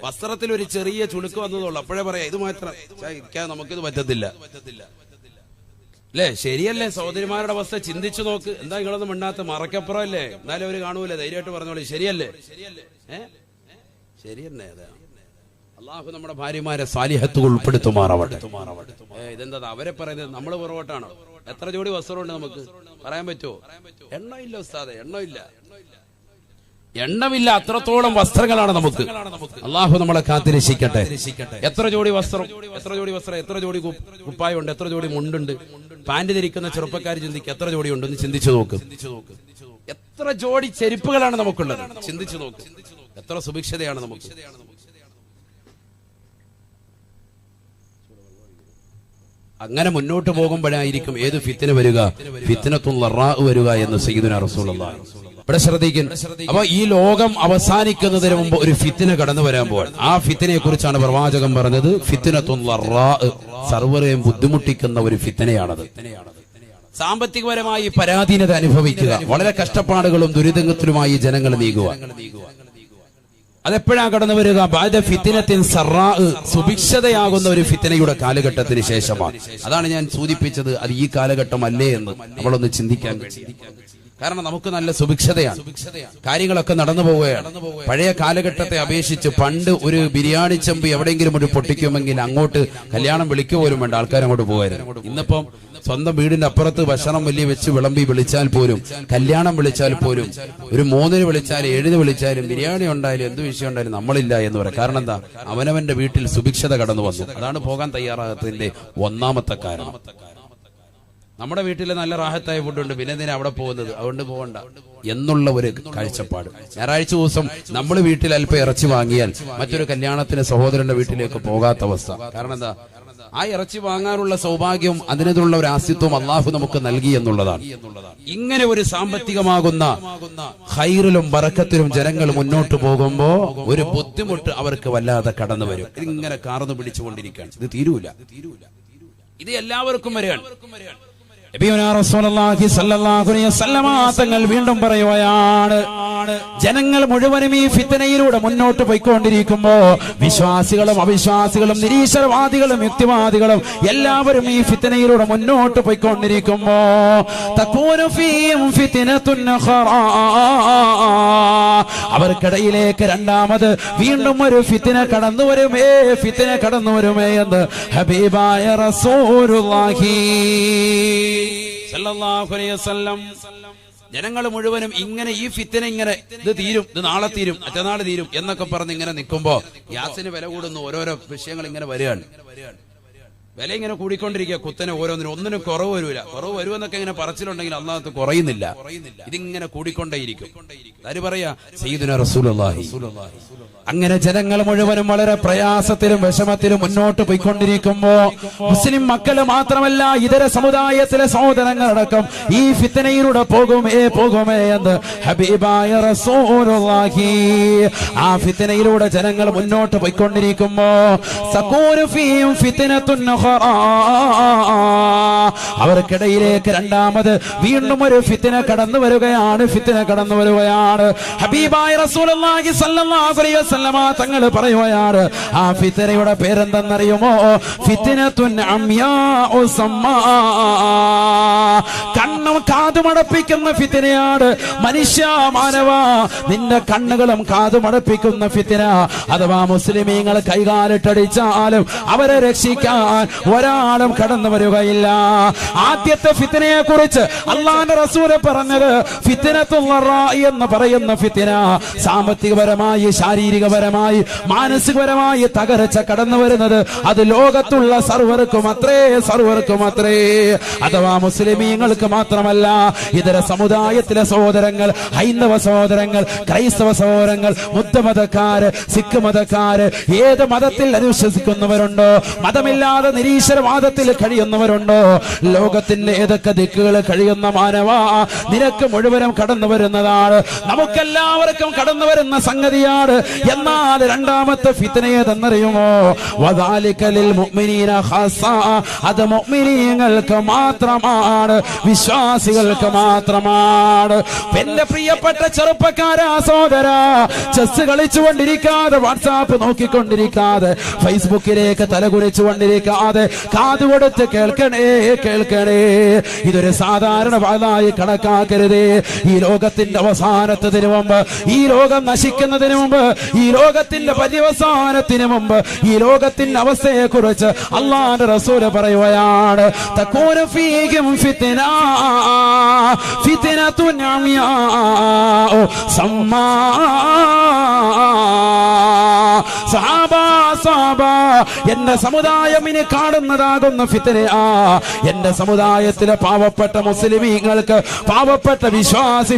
വസ്ത്രത്തിൽ ഒരു ചെറിയ ചുളുക്ക് വന്നതുള്ളൂ, അപ്പോഴേ പറയാം ഇത് മാത്രം നമുക്കിത് പറ്റത്തില്ല അല്ലേ? ശരിയല്ലേ? സഹോദരിമാരുടെ അവസ്ഥ ചിന്തിച്ചു നോക്ക്. എന്താ നിങ്ങളൊന്നും മിണ്ടാത്ത? മറക്കപ്പുറം അല്ലേ? എന്നാലും അവര് കാണൂല, ധൈര്യമായിട്ട് പറഞ്ഞോളൂ. ശരിയല്ലേ? ശരിയല്ലേ? അതെ. അള്ളാഹു നമ്മുടെ ഭാര്യമാരെ സാലിഹത്ത് ഉൾപ്പെടുത്തുമാറാവട്ടെ. ഇതെന്താ അവരെ പറയുന്നത്? നമ്മൾ പുറകോട്ടാണോ? എത്ര ജോഡി വസ്ത്രമുണ്ട് നമുക്ക് പറയാൻ പറ്റുമോ? എണ്ണമില്ല ഉസ്താദെ, എണ്ണമില്ല, എണ്ണമില്ല. അത്രത്തോളം വസ്ത്രങ്ങളാണ് നമുക്ക്. അള്ളാഹു നമ്മളെ കാത്തിരക്ഷിക്കട്ടെ. എത്ര ജോഡി വസ്ത്രം, എത്ര ജോഡി വസ്ത്രം, എത്ര ജോഡി കുപ്പായുണ്ട്, എത്ര ജോഡി മുണ്ടുണ്ട്. പാന്റ് ധരിക്കുന്ന ചെറുപ്പക്കാർ ചിന്തിക്കുക, എത്ര ജോഡി ഉണ്ടെന്ന് ചിന്തിച്ചു നോക്ക്. എത്ര ജോഡി ചെരുപ്പുകളാണ് നമുക്കുള്ളത്, ചിന്തിച്ചു നോക്ക്. എത്ര സുഭിക്ഷതയാണ് നമുക്ക്. അങ്ങനെ മുന്നോട്ട് പോകുമ്പോഴായിരിക്കും ഏത് ഫിത്ന വരിക, ഫിത്നത്തുല്ലറാ വരിക എന്ന് സയ്യിദുനാ റസൂലുള്ളാഹി. ഇവിടെ ശ്രദ്ധിക്കുന്നു. അപ്പൊ ഈ ലോകം അവസാനിക്കുന്നതിന് മുമ്പ് ഒരു ഫിത്ന കടന്നു വരാൻ പോവാൻ. ആ ഫിത്നയെ കുറിച്ചാണ് പ്രവാചകൻ പറഞ്ഞത്, ഫിത്നത്തുല്ലറാ, സർവ്വരെയും ബുദ്ധിമുട്ടിക്കുന്ന ഒരു ഫിത്നയാണത്. സാമ്പത്തികപരമായി പരാധീനത അനുഭവിക്കുക, വളരെ കഷ്ടപ്പാടുകളും ദുരിതത്തിലുമായി ജനങ്ങൾ നീങ്ങുക. അതെപ്പോഴാ കടന്നു വരിക? ബഅദ ഫിത്നത്തിൻ സറാ, സുഭിക്ഷതയാകുന്ന ഒരു ഫിത്നയുടെ കാലഘട്ടത്തിന് ശേഷമാണ്. അതാണ് ഞാൻ സൂചിപ്പിച്ചത്. അത് ഈ കാലഘട്ടം അല്ലേ എന്ന് നമ്മളൊന്ന് ചിന്തിക്കാൻ. കാരണം നമുക്ക് നല്ല സുഭിക്ഷതയാണ്, കാര്യങ്ങളൊക്കെ നടന്നു പോവുകയാണ്. പഴയ കാലഘട്ടത്തെ അപേക്ഷിച്ച് പണ്ട് ഒരു ബിരിയാണി ചെമ്പ് എവിടെയെങ്കിലും ഒരു പൊട്ടിക്കുമെങ്കിൽ അങ്ങോട്ട് കല്യാണം വിളിക്കുക പോലും വേണ്ട, ആൾക്കാർ അങ്ങോട്ട് പോകുമായിരുന്നു. ഇന്നിപ്പം സ്വന്തം വീടിന്റെ അപ്പുറത്ത് ഭക്ഷണം വലിയ വെച്ച് വിളമ്പി വിളിച്ചാൽ പോലും, കല്യാണം വിളിച്ചാൽ പോലും, ഒരു 3 വിളിച്ചാലും 7 വിളിച്ചാലും ബിരിയാണി ഉണ്ടായാലും എന്ത് വിഷയം ഉണ്ടായാലും നമ്മളില്ല എന്ന് പറയാം. കാരണം എന്താ? അവനവന്റെ വീട്ടിൽ സുഭിക്ഷത കടന്നു വന്നു. അതാണ് പോകാൻ തയ്യാറാകത്തിന്റെ ഒന്നാമത്തെ കാരണം. നമ്മുടെ വീട്ടിൽ നല്ല റാഹത്തായ ഫുഡുണ്ട്, പിന്നെ എന്തിനാ അവിടെ പോകുന്നത്? അതുകൊണ്ട് പോകണ്ട എന്നുള്ള ഒരു കാഴ്ചപ്പാട്. ഞായറാഴ്ച ദിവസം നമ്മൾ വീട്ടിൽ അല്പം ഇറച്ചി വാങ്ങിയാൽ മറ്റൊരു കല്യാണത്തിന് സഹോദരന്റെ വീട്ടിലേക്ക് പോകാത്ത അവസ്ഥ. കാരണം എന്താ? ആ ഇറച്ചി വാങ്ങാനുള്ള സൗഭാഗ്യം, അതിനുള്ള ഒരു ആസ്തിത്വം അള്ളാഹു നമുക്ക് നൽകി എന്നുള്ളതാണ്. ഇങ്ങനെ ഒരു സാമ്പത്തികമാകുന്ന ഖൈറിലും ബറക്കത്തിലും ജനങ്ങൾ മുന്നോട്ട് പോകുമ്പോ ഒരു ബുദ്ധിമുട്ട് അവർക്ക് വല്ലാതെ കടന്നു വരും. ഇതിങ്ങനെ കാർന്നു പിടിച്ചുകൊണ്ടിരിക്കുകയാണ്. ഇത് തീരൂല. ഇത് എല്ലാവർക്കും വരികയാണ്. തങ്ങൾ വീണ്ടും പറയുകയാണ്, ജനങ്ങൾ മുഴുവനും ഈ ഫിത്നയിലൂടെ മുന്നോട്ട് പോയിക്കൊണ്ടിരിക്കുമ്പോ വിശ്വാസികളും അവിശ്വാസികളും നിരീശ്വരവാദികളും യുക്തിവാദികളും എല്ലാവരും ഈ ഫിത്നയിലൂടെ മുന്നോട്ട് പോയിക്കൊണ്ടിരിക്കുമ്പോ അവർക്കിടയിലേക്ക് രണ്ടാമത് വീണ്ടും ഒരു ഫിത്ന കടന്നു വരുമേ, ഫിത്ന കടന്നു വരുമേ എന്ന് ഹബീബായ റസൂലുള്ളാഹി സല്ലല്ലാഹു അലൈഹി വസല്ലം. ജനങ്ങൾ മുഴുവനും ഇങ്ങനെ ഈ ഫിത്ന ഇങ്ങനെ ഇത് തീരും, ഇത് നാളെ തീരും, മറ്റന്നാൾ തീരും എന്നൊക്കെ പറഞ്ഞ് ഇങ്ങനെ നിൽക്കുമ്പോ ഗ്യാസിന് വില കൂടുന്നു, ഓരോരോ വിഷയങ്ങൾ ഇങ്ങനെ വരികയാണ്. വില ഇങ്ങനെ കൂടിക്കൊണ്ടിരിക്കുക, കുത്തനെ ഓരോന്നിനും ഒന്നിനും കുറവ് വരൂല. കുറവ് വരുമെന്നൊക്കെ ഇങ്ങനെ പറച്ചിലുണ്ടെങ്കിൽ അള്ളാഹത്ത് കുറയുന്നില്ല, ഇതിങ്ങനെ കൂടിക്കൊണ്ടേയിരിക്കും. ആര് പറയാ? സയ്യിദുനാ റസൂലുള്ളാഹി. അങ്ങനെ ജനങ്ങൾ മുഴുവനും വളരെ പ്രയാസത്തിലും വിഷമത്തിലും മുന്നോട്ട് പോയിക്കൊണ്ടിരിക്കുമ്പോ മുസ്ലിം മക്കള് മാത്രമല്ല ഇതര സമുദായത്തിലെ സഹോദരങ്ങളടക്കം ഈ ഫിത്നയിലൂടെ പോകുമേ എന്ന് ഹബീബായ റസൂലുള്ളാഹി. ആ ഫിത്നയിലൂടെ ജനങ്ങൾ മുന്നോട്ട് പോയിക്കൊണ്ടിരിക്കുമ്പോ സകൂനു ഫീഹിം ഫിത്നത്തുൻ ഉഖറാ, അവർക്കിടയിലേക്ക് രണ്ടാമത് വീണ്ടും ഒരു ഫിത്ന കടന്നു വരികയാണ്. ഹബീബായ റസൂലുള്ളാഹി സ്വല്ലല്ലാഹു അലൈഹി വസല്ലമ തങ്ങൾ പറയുകയാണ്, ആ ഫിത്നയുടെ പേരെന്തെന്നറിയുമോ? ഫിത്നത്തുൻ അംയാഉ സമ്മാ, കണ്ണും കാതുമടപ്പിക്കുന്ന ഫിത്നയാണ്. മനുഷ്യ മാനവ, നിന്റെ കണ്ണുകളും കാതുമടപ്പിക്കുന്ന ഫിത്ന. അഥവാ മുസ്ലിമീങ്ങൾ കൈകാലിട്ടടിച്ചാലും അവരെ രക്ഷിക്കാൻ ഒരാളും കടന്നു വരികയില്ല. ആദ്യത്തെ ഫിത്നയെ കുറിച്ച് അല്ലാഹുവിന്റെ റസൂൽ പറഞ്ഞത് ഫിത്നത്തുൽ റാഇ എന്ന് പറയുന്ന ഫിത്ന, സാമ്പത്തികപരമായി ശാരീരികപരമായി മാനസികപരമായി തകർച്ച കടന്നു വരുന്നത് അത് ലോകത്തുള്ള സർവർക്കും അത്രേ. അഥവാ മുസ്ലിമീങ്ങൾക്ക് മാത്രമല്ല, ഇതര സമുദായത്തിലെ സഹോദരങ്ങൾ, ഹൈന്ദവ സഹോദരങ്ങൾ, ക്രൈസ്തവ സഹോദരങ്ങൾ, ബുദ്ധമതക്കാര്, സിഖ് മതക്കാര്, ഏത് മതത്തിൽ അനുശ്വസിക്കുന്നവരുണ്ടോ, മതമില്ലാതെ നിരീശ്വരവാദത്തിൽ കഴിയുന്നവരുണ്ടോ, ലോകത്തിന്റെ ഏതൊക്കെ ദിക്കുകൾ കഴിയുന്ന മാനവ, നിനക്ക് മുഴുവനും കടന്നു വരുന്നതാണ്, നമുക്കെല്ലാവർക്കും കടന്നു വരുന്ന സംഗതിയാണ്. എന്നാൽ രണ്ടാമത്തെ ഫിത്നയേതെന്നറിയുമോ? വദാലിക ലിൽ മുഅ്മിനീന ഖാസ, അത് മുഅ്മിനീങ്ങൾക്ക് മാത്രമാണ്, വിശ്വാസികൾക്ക് മാത്രമാണ്. എന്റെ പ്രിയപ്പെട്ട ചെറുപ്പക്കാരാ സഹോദരാ, ചെസ് കളിച്ചുകൊണ്ടിരിക്കാതെ, വാട്സാപ്പ് നോക്കിക്കൊണ്ടിരിക്കാതെ, ഫേസ്ബുക്കിലേക്ക് തലകുനിച്ചുകൊണ്ടിരിക്കാതെ കാതുകൊടുത്ത് കേൾക്കണേ. ഇതൊരു സാധാരണ വാദായി കണക്കാക്കരുതേ. ഈ ലോകത്തിന്റെ അവസാനത്തിന് മുമ്പ്, ഈ ലോകം നശിക്കുന്നതിന് മുമ്പ്, ഈ ലോകത്തിന്റെ പര്യവസാനത്തിന് മുമ്പ്, ഈ ലോകത്തിന്റെ അവസ്ഥയെ കുറിച്ച് അല്ലാഹുവിന്റെ റസൂൽ പറയുകയാണ്, തകൂനു ഫീഹിം ഫിത്നത്തുൻ അംയാഉ സമ്മാ. സഹാബ, എന്റെ സമുദായം ഇനി കാണുന്നതാകുന്ന ഫിത്നയാ. എന്റെ സമുദായത്തിലെ പാവപ്പെട്ട മുസ്ലിമീങ്ങൾക്ക്, പാവപ്പെട്ട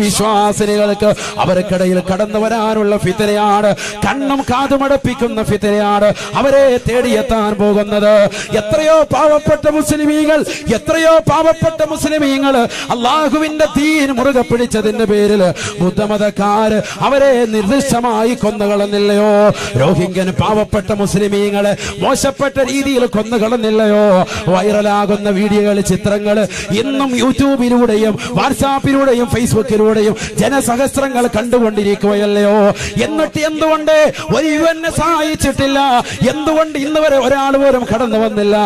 വിശ്വാസിനികൾക്ക് അവർക്കിടയിൽ കടന്നു വരാനുള്ള ഫിത്നയാണ്, കണ്ണും കാതുമടപ്പിക്കുന്ന ഫിത്നയാണ് അവരെ തേടിയെത്താൻ പോകുന്നത്. എത്രയോ പാവപ്പെട്ട മുസ്ലിമീങ്ങൾ അള്ളാഹുവിന്റെ ദീൻ മുറുകെ പിടിച്ചതിന്റെ പേരിൽ ബുദ്ധമതക്കാര് അവരെ നിർദ്ദിഷ്ടമായി കൊന്നുകളഞ്ഞില്ലയോ? രോഹിംഗ്യൻ പാവപ്പെട്ട മുസ്ലിമീങ്ങളെ മോശപ്പെട്ട രീതിയിൽ കൊന്നുകളഞ്ഞില്ലയോ? വൈറലാകുന്ന വീഡിയോകൾ, ചിത്രങ്ങൾ ഇന്നും യൂട്യൂബിലൂടെയും വാട്സാപ്പിലൂടെയും ഫേസ്ബുക്കിലൂടെയും ജനസഹസ്രങ്ങൾ കണ്ടുകൊണ്ടിരിക്കുകയല്ലയോ? എന്നിട്ട് എന്തുകൊണ്ട് ഒരു UN സഹായിച്ചിട്ടില്ല? എന്തുകൊണ്ട് ഇന്ന് വരെ ഒരാൾ പോലും കടന്നു വന്നില്ല?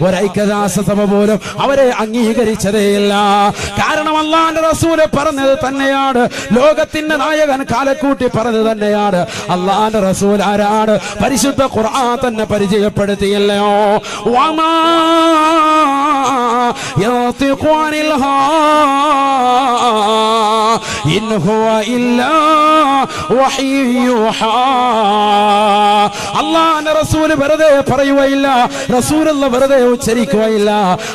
ഒരൈക്യരാഷ്ട്രസഭ പോലും അവരെ അംഗീകരിച്ചതേയില്ല. കാരണം അല്ലാഹുവിന്റെ റസൂല് പറഞ്ഞത് തന്നെയാണ്, ലോകത്തിന്റെ നായകൻ കാലക്കൂട്ടി പറഞ്ഞത് തന്നെയാണ്. അല്ലാഹുവിന്റെ റസൂൽ ആരാണ്? പരിശുദ്ധ ഖുർആൻ തന്നെ പരിചയപ്പെടുത്തിയല്ലയോ? വമാ യതിഖു അനിൽ ഹവാ ഇൻ ഹുവ ഇല്ലാ വഹ്യു യൂഹാ. അല്ലാഹുവിന്റെ റസൂൽ വെറുതെ പറയുകയില്ല, റസൂലുള്ള വെറുതെ ഉച്ചരിക്കുകയില്ല.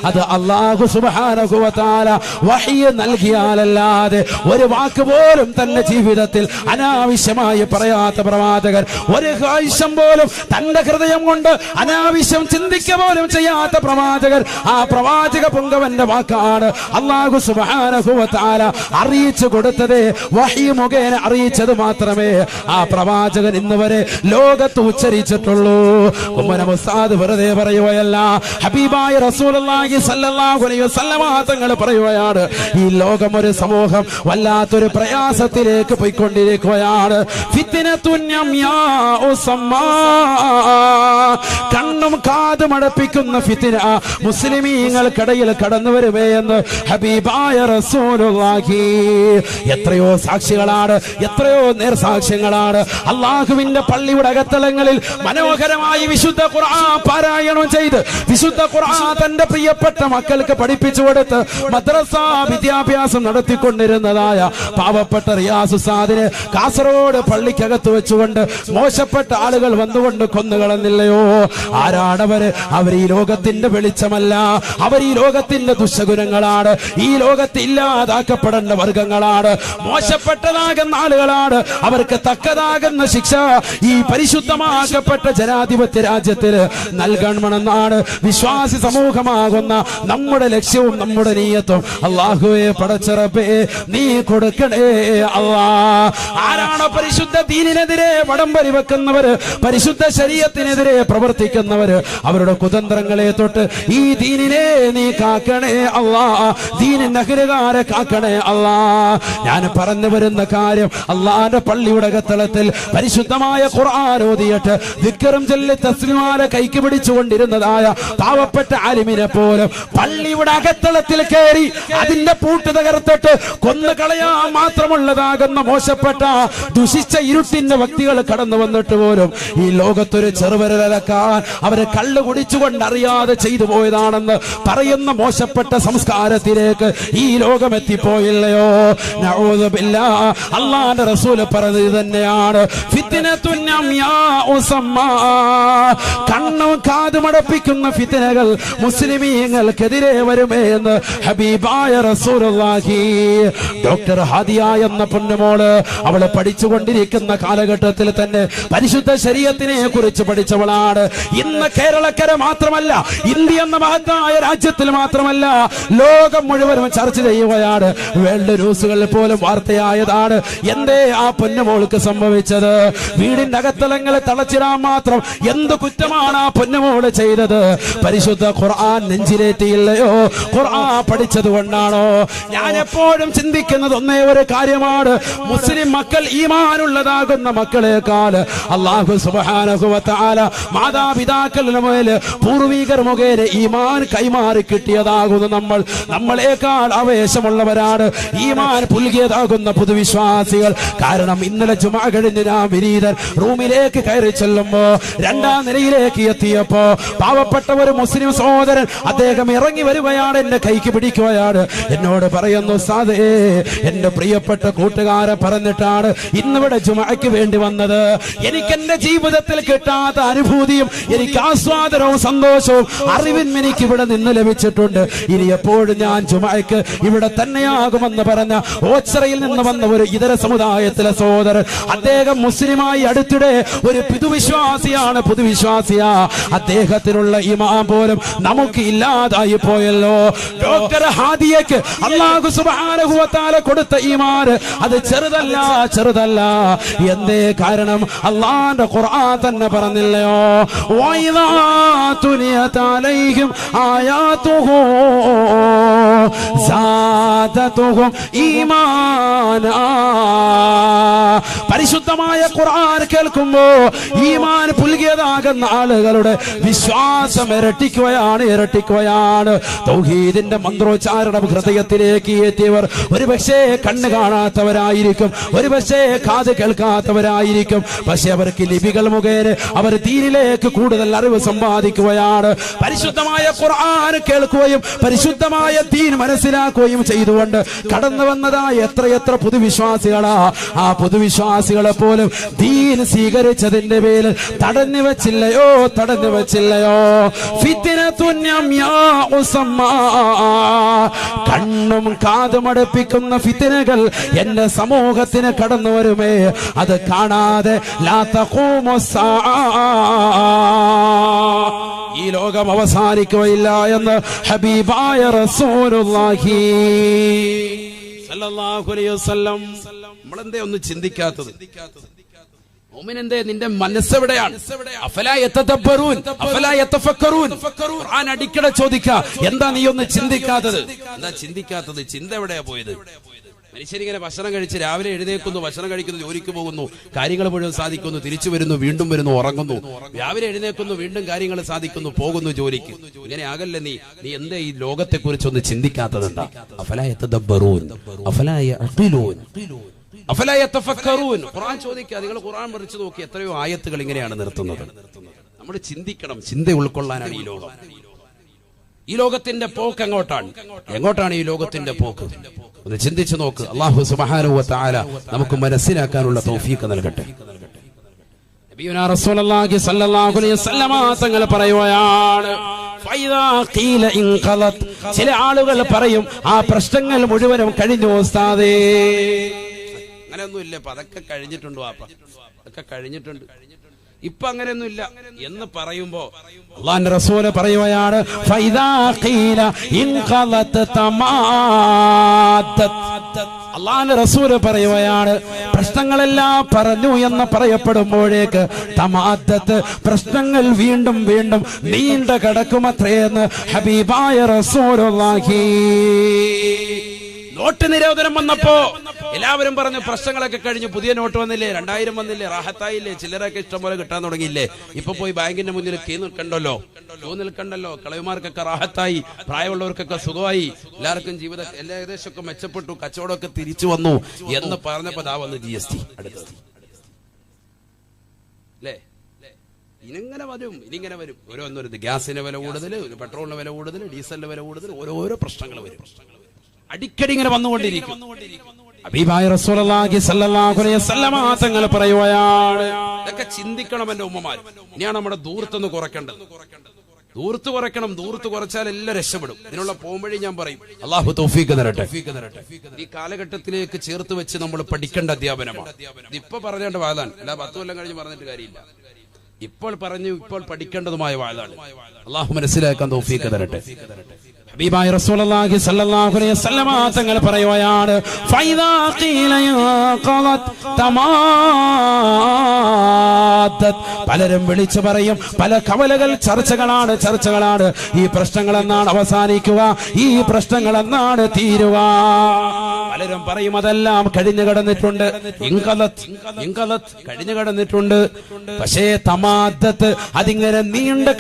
അത് അല്ലാഹു സുബ്ഹാനഹു വ തആല വഹ്യ് നൽകിയാലല്ലാതെ ഒരു വാക്ക് പോലും തന്റെ ജീവിതത്തിൽ അനാവശ്യമായി പറയാത്ത പ്രവാചകൻ, ഒരു ആവശ്യം പോലും തന്റെ ഹൃദയം കൊണ്ട് അനാവശ്യം ചിന്തിക്കുക പോലും ചെയ്യാത്ത പ്രവാചകൻ, ആ പ്രവാചക പുങ്കവന്റെ വാക്കാണ് അല്ലാഹു സുബ്ഹാനഹു വ തആല അറിയിച്ചു കൊടുത്തത്. വഹ്യ് മുഖേന അറിയിച്ചത് മാത്രമേ ആ പ്രവാചകൻ ഇന്ന് വരെ ലോകത്ത് ഉച്ചരിച്ചിട്ടുള്ളൂ. ഉമ്മന ഉസ്താദ് വെറുതെ പറയുകയല്ല, ഹബീബായ റസൂലുള്ളാഹി സ്വല്ലല്ലാഹു അലൈഹി വസല്ലമ തങ്ങൾ പറയുകയാണ്, ഈ ലോകം ഒരു സമൂഹം വല്ലാത്തൊരു പ്രയാസത്തിലേക്ക് പോയിക്കൊണ്ടിരിക്കുകയാണ്. ഫിത്നത്തുൻ അംയാഉ സമ്മാ, കണ്ണും കാതും അടപ്പിക്കുന്ന ഫിത്ന മുസ്ലിമീങ്ങൾക്കിടയിൽ കടന്നു വരുമേ എന്ന് ഹബീബായ റസൂലുള്ളാഹി. എത്രയോ സാക്ഷികളാണ്, എത്രയോ നേർസാക്ഷ്യങ്ങളാണ് അള്ളാഹുവിന്റെ പള്ളിയുടെ അകത്തളങ്ങളിൽ മനോഹരമായി വിശുദ്ധ ഖുർആൻ പാരായണം ചെയ്ത്, വിശുദ്ധ ഖുർആൻ തന്റെ പ്രിയപ്പെട്ട മക്കൾക്ക് പഠിപ്പിച്ചു കൊടുത്ത് മദ്രസ വിദ്യാഭ്യാസം നടത്തിക്കൊണ്ടിരുന്നതായ പാവപ്പെട്ട റിയാസ് ഉസ്താദിനെ കാസർഗോഡ് പള്ളിക്കകത്ത് വെച്ചുകൊണ്ട് മോശപ്പെട്ട ആളുകൾ വന്നുകൊണ്ട് കൊന്നുകളഞ്ഞില്ലയോ? ആരാണവര്? ആ അവർ ഈ ലോകത്തിന്റെ വെളിച്ചമല്ല, അവർ ഈ ലോകത്തിന്റെ ദുശഗുണങ്ങളാണ്, ഈ ലോകത്ത് ഇല്ലാതാക്കപ്പെടേണ്ട വർഗങ്ങളാണ്, മോശപ്പെട്ടതാകുന്ന ആളുകളാണ്. അവർക്ക് തക്കതാകുന്ന ശിക്ഷ ഈ പരിശുദ്ധമാക്കപ്പെട്ട ജനാധിപത്യ രാജ്യത്തിൽ നൽകണമെന്നാണ് വിശ്വാസി സമൂഹമാകുന്ന നമ്മുടെ ലക്ഷ്യവും നമ്മുടെ നീയത്തും. അല്ലാഹുവേ പടച്ച റബ്ബേ നീ കൊടുക്കണേ അല്ലാ. ആരാണ് പരിശുദ്ധ ദീനിനെതിരെ വടംവലി വെക്കുന്നവര്, പരിശുദ്ധ ശരീഅത്തിനെതിരെ പ്രവർത്തിക്കുന്നവര്, അവരുടെ കുതന്ത്രങ്ങളെ തൊട്ട് ഈ ദീനിനെ നീ കാക്കണേ അല്ലാ, ദീനിന്റെ അഖിലുകാരെ കാക്കണേ അല്ലാ. ഞാൻ പറഞ്ഞു വരുന്ന കാര്യം, അള്ളാന്റെ പള്ളിയുടെ അകത്തളത്തിൽ പരിശുദ്ധമായ ഖുർആൻ ഓതിയിട്ട് ദിക്റും ചൊല്ലി തസ്ബീഹാലെ കൈക്ക് പിടിച്ചുകൊണ്ടിരുന്നതായ പാവപ്പെട്ട ആലിമിനെ പോലും പള്ളിയുടെ അകത്തളത്തിൽ കയറി അതിന്റെ പൂട്ട് തകർത്തിട്ട് കൊന്നുകളയാൻ മാത്രമുള്ളതാകുന്ന മോശപ്പെട്ട ദുഷിച്ച ഇരുട്ടിന്റെ വ്യക്തികൾ കടന്നു വന്നിട്ട് പോലും ഈ ലോകത്തൊരു ചെറുവിരലക്കാൻ അവരെ കള്ളു കുടിച്ചുകൊണ്ട് അറിയാതെ ചെയ്തു പോയതാണെന്ന് പറയുന്ന മോശപ്പെട്ട സംസ്കാരത്തിലേക്ക് ഈ ലോകം എത്തിപ്പോയില്ലയോ? നഊദു ബില്ലാഹ്. അല്ലാഹുവിന്റെ റസൂൽ പറഞ്ഞത് തന്നെയാണ്, ഫിത്നത്തുൻ അംയാ ഉസമ്മാ, കണ്ണും കാതുമടപ്പിക്കുന്ന ഫിത്നകൾ മുസ്ലിമീങ്ങൾക്കെതിരെ വരുമേ എന്ന് ഹബീബായ റസൂലുള്ളാഹി. ഡോക്ടർ ഹാദിയ എന്ന പൊന്നുമോള് അവള് പഠിച്ചുകൊണ്ടിരിക്കുന്ന കാലഘട്ടത്തിൽ തന്നെ പരിശുദ്ധ ശരീഅത്തിനെ കുറിച്ച് പഠിച്ചവളാണ്. ഇന്ന് കേരളക്കര മാത്രമല്ല, ഇന്ത്യ എന്ന മഹത്തായ രാജ്യത്തിൽ മാത്രമല്ല, ലോകം മുഴുവനും ചർച്ച ചെയ്യുകയാണ്. വേൾഡ് ന്യൂസുകളിൽ പോലും വാർത്തയായതാണ്. എന്തേ ആ പൊന്നുമോൾക്ക് സംഭവിച്ചത്? വീടിന്റെ അകത്തളങ്ങളെ തളച്ചിടാൻ മാത്രം എന്ത് കുറ്റമാണ് ആ പൊന്നുമോള് ചെയ്തത്? പരിശുദ്ധ ഖുർആൻ നെഞ്ചിലേറ്റിയില്ലയോ? ഖുർആൻ പഠിച്ചത് കൊണ്ടാണോ? ഞാൻ എപ്പോഴും ചിന്തിക്കുന്നത് ഒന്നേ ഒരു കാര്യമാണ്, മുസ്ലിം മക്കൾ ഈമാനുള്ളതാകുന്ന മക്കളെക്കാൾ അല്ലാഹു സുബ്ഹാനഹു വ തആല മാതാപിതാക്കളുടെ മുതൽ പൂർവികർ മുഖേന ഈമാൻ കൈമാറി കിട്ടിയതാകുന്ന നമ്മളെക്കാൾ ആവേശമുള്ളവരാണ് ഈമാൻ പുൽകിയതാകുന്ന പൊതുവിശ്വാസികൾ. കാരണം ഇന്നലെ ജുമാ കഴിഞ്ഞ് ഞാൻ വിനീതൻ റൂമിലേക്ക് കയറി ചെല്ലുമ്പോ രണ്ടാം നിലയിലേക്ക് എത്തിയപ്പോ പാവപ്പെട്ട ഒരു മുസ്ലിം സഹോദരൻ അദ്ദേഹം ഇറങ്ങി വരുകയാണ്, എന്റെ കൈക്ക് പിടിക്കുകയാണ്, എന്നോട് പറയുന്നു, ഉസ്താദേ എന്റെ പ്രിയപ്പെട്ട കൂട്ടുകാരെ പറഞ്ഞിട്ടാണ് ഇന്നിവിടെ ജുമാക്ക് വേണ്ടി വന്നത്. എനിക്ക് എന്റെ ജീവിതത്തിൽ കിട്ടാത്ത അനുഭൂതിയും എനിക്ക് ആസ്വാദനവും സന്തോഷവും അറിവും എനിക്ക് ഇവിടെ നിന്ന് ലഭിച്ചിട്ടുണ്ട്. ഇനി എപ്പോഴും ഞാൻ ജുമാക്ക് ഇവിടെ തന്നെയാകുമെന്ന് പറഞ്ഞ ഓച്ചറയിൽ നിന്ന് വന്ന ഒരു ഇതര സമുദായത്തിലെ സഹോദരൻ, അദ്ദേഹം മുസ്ലിമായി അടുത്തിടെ ഒരു പുതുവിശ്വാസിയാണ്, പുതുവിശ്വാസിയാ. അദ്ദേഹത്തിനുള്ള ഈമാൻ പോലും നമുക്ക് ഇല്ലാതായി പോയല്ലോ. ഡോക്ടർ ഹാദിയക്ക് അല്ലാഹു സുബ്ഹാനഹു വ തആല കൊടുത്ത ഈമാൻ അത് ചെറുതല്ല, ചെറുതല്ല. എന്തേ കാരണം? അല്ലാഹുവിന്റെ ഖുർആൻ തന്നെ പറഞ്ഞില്ലയോ, വഇദാ തുലിയത് അലൈഹിം ആയാതുഹു സാദതുഹും ഈമാനാ. പരിശുദ്ധമായ ഖുർആൻ കേൾക്കുമ്പോ ഈമാൻ പുൽകിയതാകുന്ന ആളുകളുടെ വിശ്വാസം ഇരട്ടിക്കുകയാണ്, ഇരട്ടിക്കുകയാണ്. തൗഹീദിന്റെ മന്ത്രോച്ചാരണം ഹൃദയത്തിലേക്ക് എത്തിയവർ ഒരുപക്ഷേ കണ്ണ് കാണാത്തവരായിരിക്കും, ഒരുപക്ഷേ കാത് കേൾക്കാത്തവരായിരിക്കും. പക്ഷെ അവർക്ക് ലിപികൾ മുഖേന അവർ ദീനിലേക്ക് കൂടുതൽ അറിവ് സമ്പാദിക്കുകയാണ്. പരിശുദ്ധമായ ഖുർആൻ കേൾക്കുകയും പരിശുദ്ധമായ ദീൻ മനസ്സിലാക്കുകയും ചെയ്തുകൊണ്ട് കടന്നു വന്നതായ എത്രയെത്ര പുതുവിശ്വാസികളാ. ആ പുതുവിശ്വാസികളെ പോലും ദീൻ സ്വീകരിച്ചതിന്റെ പേരിൽ തടഞ്ഞു വെച്ചില്ലയോ, തടഞ്ഞു വെച്ചില്ലയോ? ഫിത്നത്തുൻ അംയാ ഉസമ്മാ, കണ്ണും കാതുമടപ്പിക്കുന്ന ഫിത്നകൾ എന്റെ സമൂഹത്തിന് കടന്നു വരുമേ, അത് കാണാതെ ലാ തഖൂമു സ്സാഅ, ഈ ലോകം അവസാനിക്കുകയില്ല എന്ന് ഹബീബായ റസൂലുള്ളാഹി സല്ലല്ലാഹു അലൈഹി വസല്ലം. നമ്മളെന്തേ ഒന്ന് ചിന്തിക്കാത്തത്? മുഅ്മിനെന്തേ നിന്റെ മനസ്സെവിടെയാണ്? അഫലാ യതദബ്ബറൂൻ അഫലാ യതഫക്കറൂൻ. ഖുർആൻ അടിക്കടെ ചോദിക്കുക, എന്താ നീ ഒന്ന് ചിന്തിക്കാത്തത്? എന്താ ചിന്തിക്കാത്തത്? ചിന്ത എവിടെയാ പോയത്? മനുഷ്യരിങ്ങനെ ഭക്ഷണം കഴിച്ച് രാവിലെ എഴുന്നേക്കുന്നു, ഭക്ഷണം കഴിക്കുന്നു, ജോലിക്ക് പോകുന്നു, കാര്യങ്ങൾ മുഴുവൻ സാധിക്കുന്നു, തിരിച്ചു വരുന്നു, വീണ്ടും വരുന്നു, ഉറങ്ങുന്നു, രാവിലെ എഴുന്നേക്കുന്നു, വീണ്ടും കാര്യങ്ങൾ സാധിക്കുന്നു, പോകുന്നു ജോലിക്ക്. ഇങ്ങനെ ആകല്ലേ നീ എന്തേ ഈ ലോകത്തെ കുറിച്ചൊന്ന് ചിന്തിക്കാത്തത്? എന്താ? അഫലാ യതദബ്ബറൂൻ അഫലാ യഅഖിലൂൻ അഫലാ യതഫക്കറൂൻ. ഖുർആൻ ചോദിക്കുക, നിങ്ങൾ ഖുർആൻ മറിച്ച് നോക്കി, എത്രയോ ആയത്തുകൾ ഇങ്ങനെയാണ് നിർത്തുന്നത്. നമ്മൾ ചിന്തിക്കണം, ചിന്ത ഉൾക്കൊള്ളാനാണ് ഈ ലോകം. ഈ ലോകത്തിന്റെ പോക്ക് എങ്ങോട്ടാണ്? എങ്ങോട്ടാണ് ഈ ലോകത്തിന്റെ പോക്ക്? ഒന്ന് ചിന്തിച്ചു നോക്ക്. അല്ലാഹു സുബ്ഹാനഹു വ തആല നമുക്ക് മനസ്സിലാക്കാനുള്ള തൗഫീഖ് നൽകട്ടെ. നബിയുനാ റസൂലുള്ളാഹി സ്വല്ലല്ലാഹു അലൈഹി വസല്ലമ തങ്ങൾ പറയുകയാണ്, ഫൈദാ ഖീല ഇൻഖലത്, ചില ആളുകൾ പറയും ആ പ്രശ്നങ്ങൾ മുഴുവനും കഴിഞ്ഞു ഉസ്താദേ. അങ്ങനെയൊന്നും ഇല്ല, അതൊക്കെ കഴിഞ്ഞിട്ടുണ്ട് വാപ്പ, അതൊക്കെ കഴിഞ്ഞിട്ടുണ്ട്, ഇപ്പൊ അങ്ങനെയൊന്നുമില്ല എന്ന് പറയുമ്പോ അല്ലാഹുവിന്റെ റസൂല് പറയുകയാണ് ഫൈദാ ഖീല ഇൻഖലത് തമാദ്ദത്. അല്ലാഹുവിന്റെ റസൂല് പറയുകയാണ് പ്രശ്നങ്ങളെല്ലാം പറഞ്ഞു എന്ന് പറയപ്പെടുമ്പോഴേക്ക് തമാദ്ദത്ത്, പ്രശ്നങ്ങൾ വീണ്ടും വീണ്ടും നീണ്ട കിടക്കുമത്രയെന്ന് ഹബീബായ റസൂലുള്ളാഹി. നോട്ട് നിരോധനം വന്നപ്പോ എല്ലാവരും പറഞ്ഞു പ്രശ്നങ്ങളൊക്കെ കഴിഞ്ഞു, പുതിയ നോട്ട് വന്നില്ലേ, 2000 വന്നില്ലേ, റാഹത്തായില്ലേ, ചില്ലറൊക്കെ ഇഷ്ടം പോലെ കിട്ടാൻ തുടങ്ങിയില്ലേ, ഇപ്പൊ പോയി ബാങ്കിന്റെ മുന്നിൽ ക്യൂ നിൽക്കണ്ടല്ലോ, കളവിമാർക്കൊക്കെ റാഹത്തായി, പ്രായമുള്ളവർക്കൊക്കെ സുഖമായി, എല്ലാവർക്കും ജീവിതം ഏകദേശമൊക്കെ മെച്ചപ്പെട്ടു, കച്ചവടമൊക്കെ തിരിച്ചു വന്നു എന്ന് പറഞ്ഞപ്പോ ദാ വന്ന് GST അടുത്തത് അല്ലേ. ഇനിങ്ങനെ വരും ഓരോന്നൊരു ഗ്യാസിന്റെ വില കൂടുതൽ, പെട്രോളിന്റെ വില കൂടുതൽ, ഡീസലിന്റെ വില കൂടുതൽ, ഓരോരോ പ്രശ്നങ്ങൾ വരും, അടിക്കടി ഇങ്ങനെ വന്നുകൊണ്ടിരിക്കും. ഹബീബായ റസൂലുള്ളാഹി സ്വല്ലല്ലാഹു അലൈഹി വസല്ലമ തങ്ങൾ പറയുകയാണ് ഇതൊക്കെ ചിന്തിക്കണം എന്റെ ഉമ്മമാർ. ഇനിയാണ് നമ്മുടെ ദൂർത്തൊന്ന് കുറയ്ക്കേണ്ടത്, ദൂർത്ത് കുറയ്ക്കണം. ദൂർത്ത് കുറച്ചാൽ എല്ലാം രക്ഷപ്പെടും. ഇതിനുള്ള പോകുമ്പോഴേ ഞാൻ പറയും അല്ലാഹു തൗഫീഖ് തരട്ടെ. ഈ കാലഘട്ടത്തിലേക്ക് ചേർത്ത് വെച്ച് നമ്മൾ പഠിക്കേണ്ട അധ്യാപനമാണ്. ഇതിപ്പോ പറഞ്ഞേണ്ട വാദാണ്, അല്ല 10 കൊല്ലം കഴിഞ്ഞ് പറഞ്ഞിട്ട് കാര്യമില്ല. ഇപ്പോൾ പഠിക്കേണ്ടതുമായ വാദാണ്. അല്ലാഹു മനസ്സിലാക്കാൻ തൗഫീഖ് തരട്ടെ. ഹബീബായ റസൂലുള്ളാഹി സ്വല്ലല്ലാഹു അലൈഹി വസല്ലമ തങ്ങൾ പറയുകയാണ് ഫൈദാ ഖീല ഖലത് തമാദ്ദത്. പലരും വിളിച്ചു പറയും, പല കവലകൾ ചർച്ചകളാണ്. ഈ പ്രശ്നങ്ങൾ എന്നാണ് അവസാനിക്കുക, ഈ പ്രശ്നങ്ങൾ എന്നാണ് തീരുക? പലരും പറയും അതെല്ലാം കഴിഞ്ഞു കിടന്നിട്ടുണ്ട്, ഇൻഖലത് കഴിഞ്ഞു കിടന്നിട്ടുണ്ട്. പക്ഷേ തമാദ്ദത്ത് അതിങ്ങനെ നീണ്ടു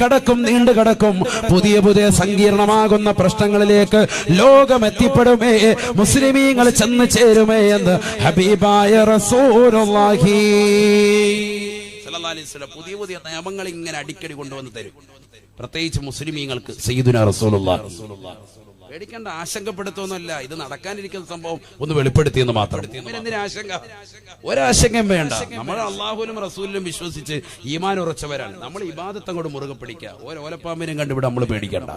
കിടക്കും. പുതിയ സങ്കീർണമാകുന്ന പ്രശ്നങ്ങളിലേക്ക് ലോകം എത്തിപ്പെടുമേ, മുസ്ലിമീങ്ങൾ ചെന്ന് ചേരുമേ എന്ന് ഹബീബായ റസൂലുള്ളാഹി സ്വല്ലല്ലാഹു അലൈഹി വസല്ലം പുതിയ നിയമങ്ങൾ ഇങ്ങനെ അടിക്കടി കൊണ്ടുവന്ന് തരും, പ്രത്യേകിച്ച് മുസ്ലിമീങ്ങൾക്ക്. സയ്യിദുനാ റസൂലുള്ളാഹി പേടിക്കേണ്ട, ആശങ്കപ്പെടുത്തൊന്നുമല്ല, ഇത് നടക്കാനിരിക്കുന്ന സംഭവം ഒന്ന് വെളിപ്പെടുത്തിയെന്ന് മാത്രം. എന്തിനാ ആശങ്ക? ഒരാശങ്കയും വേണ്ട. നമ്മൾ അള്ളാഹുവിലും റസൂലിലും വിശ്വസിച്ച് ഈമാൻ ഉറച്ചവരാണ്. നമ്മൾ ഇബാദത്ത് അങ്ങോട്ട് മുറുകെ പിടിക്കുക. ഓലപ്പാമ്പിനും കണ്ടിവിടെ നമ്മൾ പേടിക്കണ്ട.